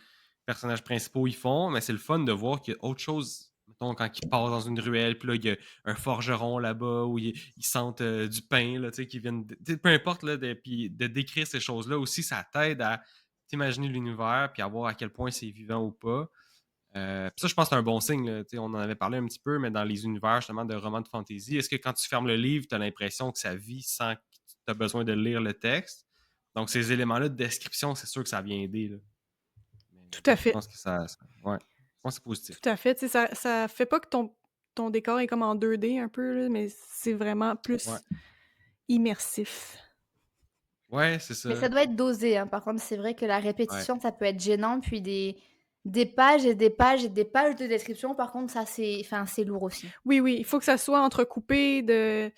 personnages principaux ils font, mais c'est le fun de voir qu'il y a autre chose. Mettons, quand ils passent dans une ruelle, puis là, il y a un forgeron là-bas où ils sentent du pain, là, tu sais, qui viennent. Tu sais, peu importe, là, puis de décrire ces choses-là aussi, ça t'aide à t'imaginer l'univers, puis à voir à quel point c'est vivant ou pas. Puis ça, je pense que c'est un bon signe. Là. Tu sais, on en avait parlé un petit peu, mais dans les univers justement de romans de fantasy, est-ce que quand tu fermes le livre, tu as l'impression que ça vit sans que tu aies besoin de lire le texte? Donc, ces éléments-là de description, c'est sûr que ça vient aider. Là. Mais Tout à je fait, pense que ouais. Je pense que c'est positif. tout à fait. Tu sais, ça fait pas que ton décor est comme en 2D un peu, là, mais c'est vraiment Ouais. plus immersif. Ouais, c'est Mais ça. ça doit être dosé, hein. Par contre, c'est vrai que la Ouais. répétition, ça peut être gênant, puis des pages et des pages et des pages de description, par contre, ça, c'est enfin, c'est lourd aussi. Oui, oui, il faut que ça soit entrecoupé de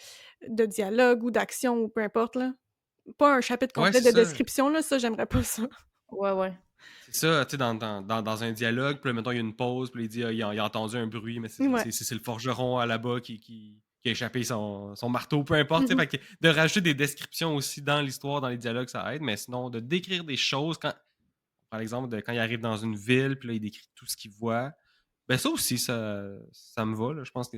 dialogue ou d'action ou peu importe, là. Pas un chapitre Ouais, complet c'est de ça. description, là, ça, j'aimerais pas ça. Ouais, ouais. C'est ça, tu sais, dans un dialogue, puis là, mettons, il y a une pause, puis il dit, il a entendu un bruit, mais Ouais. c'est le forgeron là-bas qui a échappé son marteau, peu importe, tu sais, Mmh. fait que de rajouter des descriptions aussi dans l'histoire, dans les dialogues, ça aide, mais sinon, de décrire des choses, par exemple, quand il arrive dans une ville, puis là, il décrit tout ce qu'il voit, ben ça aussi, ça me va, là, je pense que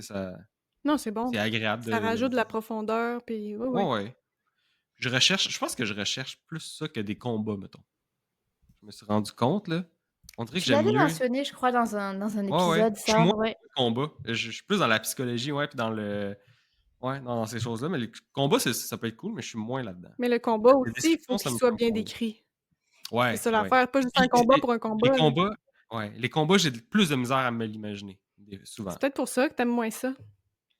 Non, c'est c'est bon. agréable Ça de. rajoute de la profondeur, puis ouais, Ouais, ouais. ouais. Je pense que je recherche plus ça que des combats, mettons. Je me suis rendu compte, là. On dirait que Tu j'aime l'avais mieux. mentionné, je crois, dans un Ouais, ouais. épisode, Je suis ça, moins ouais. dans le combat. Je suis plus dans la psychologie, ouais, puis dans le ouais, dans ces choses-là, mais les combats, ça peut être cool, mais je suis moins là-dedans. Mais le combat Les aussi, il faut descriptions, ça qu'il me soit bien contrôle. décrit. C'est Ouais, ça ouais. l'affaire, pas juste un Puis combat pour un combat, les là. combats ouais, les combats, j'ai plus de misère à me l'imaginer, souvent. C'est peut-être pour ça que tu aimes moins ça.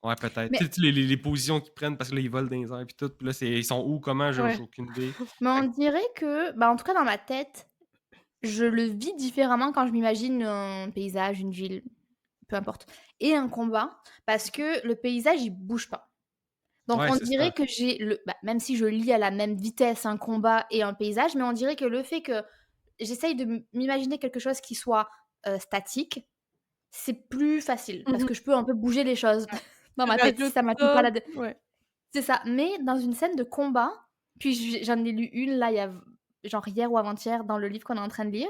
Ouais, peut-être. Mais Tu sais, les positions qu'ils prennent parce que là, ils volent dans les airs puis tout, puis là, ils sont où, comment, j'ai Ouais. aucune idée. mais on Fait que dirait que, bah, en tout cas, dans ma tête, je le vis différemment quand je m'imagine un paysage, une ville, peu importe, et un combat, parce que le paysage, il bouge pas. Donc ouais, on c'est dirait ça. que j'ai même si je lis à la même vitesse un combat et un paysage, mais on dirait que le fait que j'essaye de m'imaginer quelque chose qui soit, statique, c'est plus facile Mmh parce mh. que je peux un peu bouger les choses dans Tu ma tête si rajoutes ça m'attire pas ça, là ouais. c'est ça, mais dans une scène de combat, puis j'en ai lu une là, il y a genre hier ou avant-hier dans le livre qu'on est en train de lire,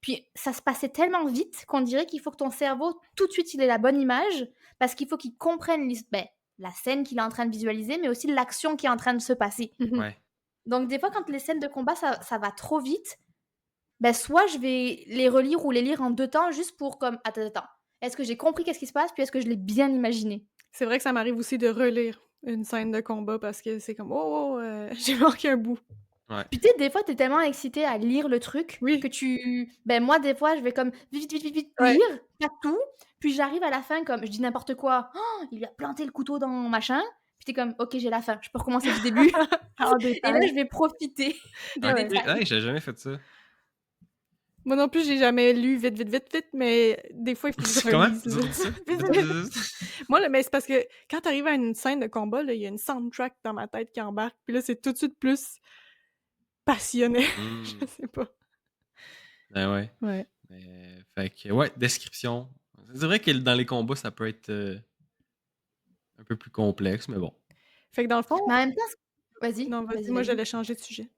puis ça se passait tellement vite qu'on dirait qu'il faut que ton cerveau, tout de suite, il ait la bonne image parce qu'il faut qu'il comprenne la scène qu'il est en train de visualiser, mais aussi l'action qui est en train de se passer. Mmh mh. Ouais. Donc des fois, quand les scènes de combat, ça va trop vite, soit je vais les relire ou les lire en 2 temps juste pour comme: «Attends, attends, est-ce que j'ai compris qu'est-ce qui se passe? Puis est-ce que je l'ai bien imaginé?» C'est vrai que ça m'arrive aussi de relire une scène de combat parce que c'est comme: «Oh, oh, j'ai manqué un bout». Ouais. Puis tu sais, des fois, tu es tellement excité à lire le truc que Oui, moi, des fois, je vais comme vite, vite, vite, vite ouais. lire, pas tout, puis j'arrive à la fin comme je dis n'importe quoi: «Oh, il a planté le couteau dans machin», puis tu es comme: «OK, j'ai la fin, je peux recommencer du début» En et là, détail. je vais profiter des OK, Ouais. détails. hey, j'avais jamais fait ça. Moi non plus, j'ai jamais lu vite, vite, vite, vite, mais des fois, il faut que je Comment? relise, là. Dis ça? Vite, vite, vite. Moi, là, mais c'est parce que quand tu arrives à une scène de combat, là, il y a une soundtrack dans ma tête qui embarque, puis là, c'est tout de suite plus passionné. Je Mmh. sais pas. Ben ouais. Ouais. Fait que ouais, description, C'est vrai que dans les combats, ça peut être un peu plus complexe, mais bon. Fait que dans le fond Mais en même temps, vas-y, non, vas-y, vas-y, moi, vas-y. j'allais changer de sujet.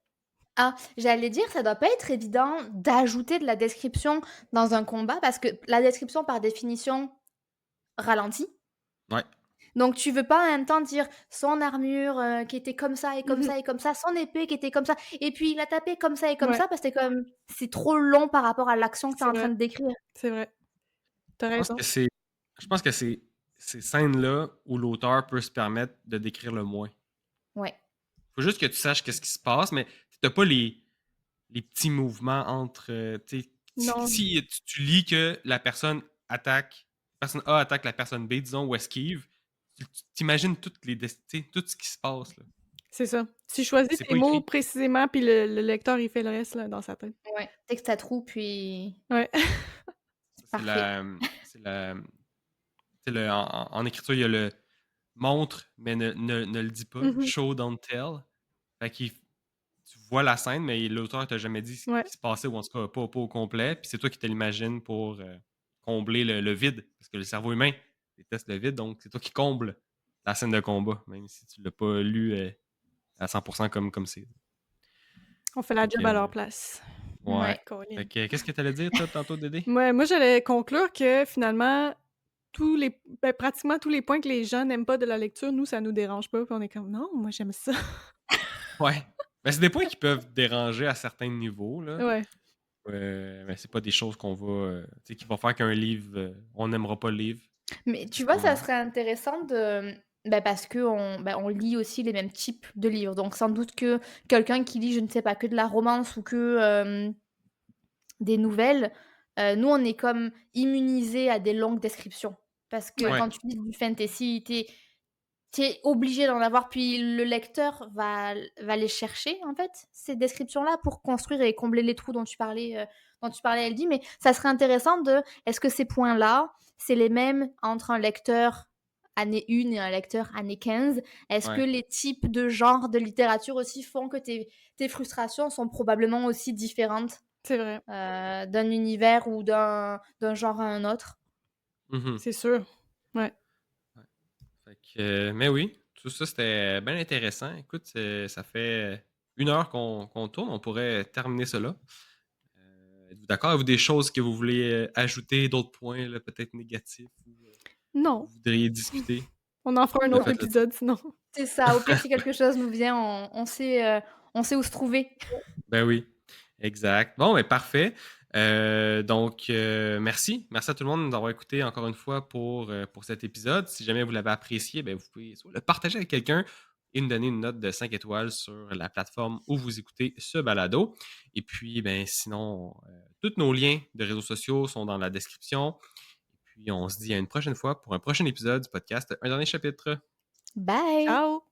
Ah, j'allais dire, ça doit pas être évident d'ajouter de la description dans un combat parce que la description, par définition, ralentit. Ouais. Donc tu veux pas en même temps dire son armure, qui était comme ça et comme Mmh. ça et comme ça, son épée qui était comme ça et puis il a tapé comme ça et comme Ouais, ça parce que c'est trop long par rapport à l'action que tu es c'est en train vrai, de décrire. c'est vrai. Tu Je pense raison. que c'est je pense que c'est ces scènes-là où l'auteur peut se permettre de décrire le moins. Ouais. Faut juste que tu saches qu'est-ce qui se passe, mais tu pas les petits mouvements entre, tu sais, Non, si tu lis que la personne A attaque la personne B, disons, ou esquive, tu imagines toutes les tu sais, tout ce qui se passe, là. c'est ça. Tu choisis C'est tes pas mots écrit. précisément, puis le lecteur, il fait le reste, là, dans sa tête. Ouais. Texte à trous puis Ouais. Ça, c'est parfait. tu sais, en écriture, il y a le montre, mais ne le dis pas. Mmh. Show, don't tell. Fait qu'il tu vois la scène, mais l'auteur t'a jamais dit ce Ouais, qui se passait, ou en tout cas pas au complet. Puis c'est toi qui te l'imagines pour combler le vide. Parce que le cerveau humain déteste le vide, donc c'est toi qui combles la scène de combat, même si tu l'as pas lu à 100% comme c'est. on fait la Fait job à leur que, place. ouais. Ouais. Fait Colin. que, qu'est-ce que tu allais dire, toi, tantôt, Dédé? Ouais, moi, j'allais conclure que finalement, pratiquement tous les points que les gens n'aiment pas de la lecture, nous, ça nous dérange pas, puis on est comme: «Non, moi, j'aime ça». Ouais. Ben, c'est des points qui peuvent déranger à certains niveaux, là. Ouais. Mais c'est pas des choses qu'on va. Tu sais, qui vont faire qu'un livre, on n'aimera pas le livre, Mais tu vois, ça nécessairement. serait intéressant de parce qu'on lit aussi les mêmes types de livres. Donc sans doute que quelqu'un qui lit, je ne sais pas, que de la romance ou que, des nouvelles, nous, on est comme immunisés à des longues descriptions. Parce que Ouais, Ouais. quand tu lis du fantasy, tu es obligé d'en avoir, puis le lecteur va les chercher, en fait, ces descriptions-là, pour construire et combler les trous dont tu parlais, Elodie. Mais ça serait intéressant est-ce que ces points-là, c'est les mêmes entre un lecteur année 1 et un lecteur année 15? Est-ce que Ouais. les types de genres de littérature aussi font que tes frustrations sont probablement aussi différentes, c'est vrai, d'un univers ou d'un genre à un autre? Mhm. c'est sûr. Ouais. Ouais. Fait que, mais oui, tout ça, c'était bien intéressant. Écoute, ça fait 1 heure qu'on tourne. On pourrait terminer cela. Êtes-vous d'accord? Avez-vous des choses que vous voulez ajouter, d'autres points, là, peut-être négatifs, ou Non, vous voudriez discuter? on en fera un On a autre fait le tour. épisode sinon. C'est ça, au pire, si quelque chose nous vient, on sait où se trouver. Ben oui, exact. Bon, ben parfait. Donc, merci. Merci à tout le monde d'avoir écouté encore une fois pour cet épisode. Si jamais vous l'avez apprécié, ben, vous pouvez soit le partager avec quelqu'un et nous donner une note de 5 étoiles sur la plateforme où vous écoutez ce balado. Et puis, ben, sinon, tous nos liens de réseaux sociaux sont dans la description. Et puis, on se dit à une prochaine fois pour un prochain épisode du podcast Un dernier chapitre. Bye! Ciao!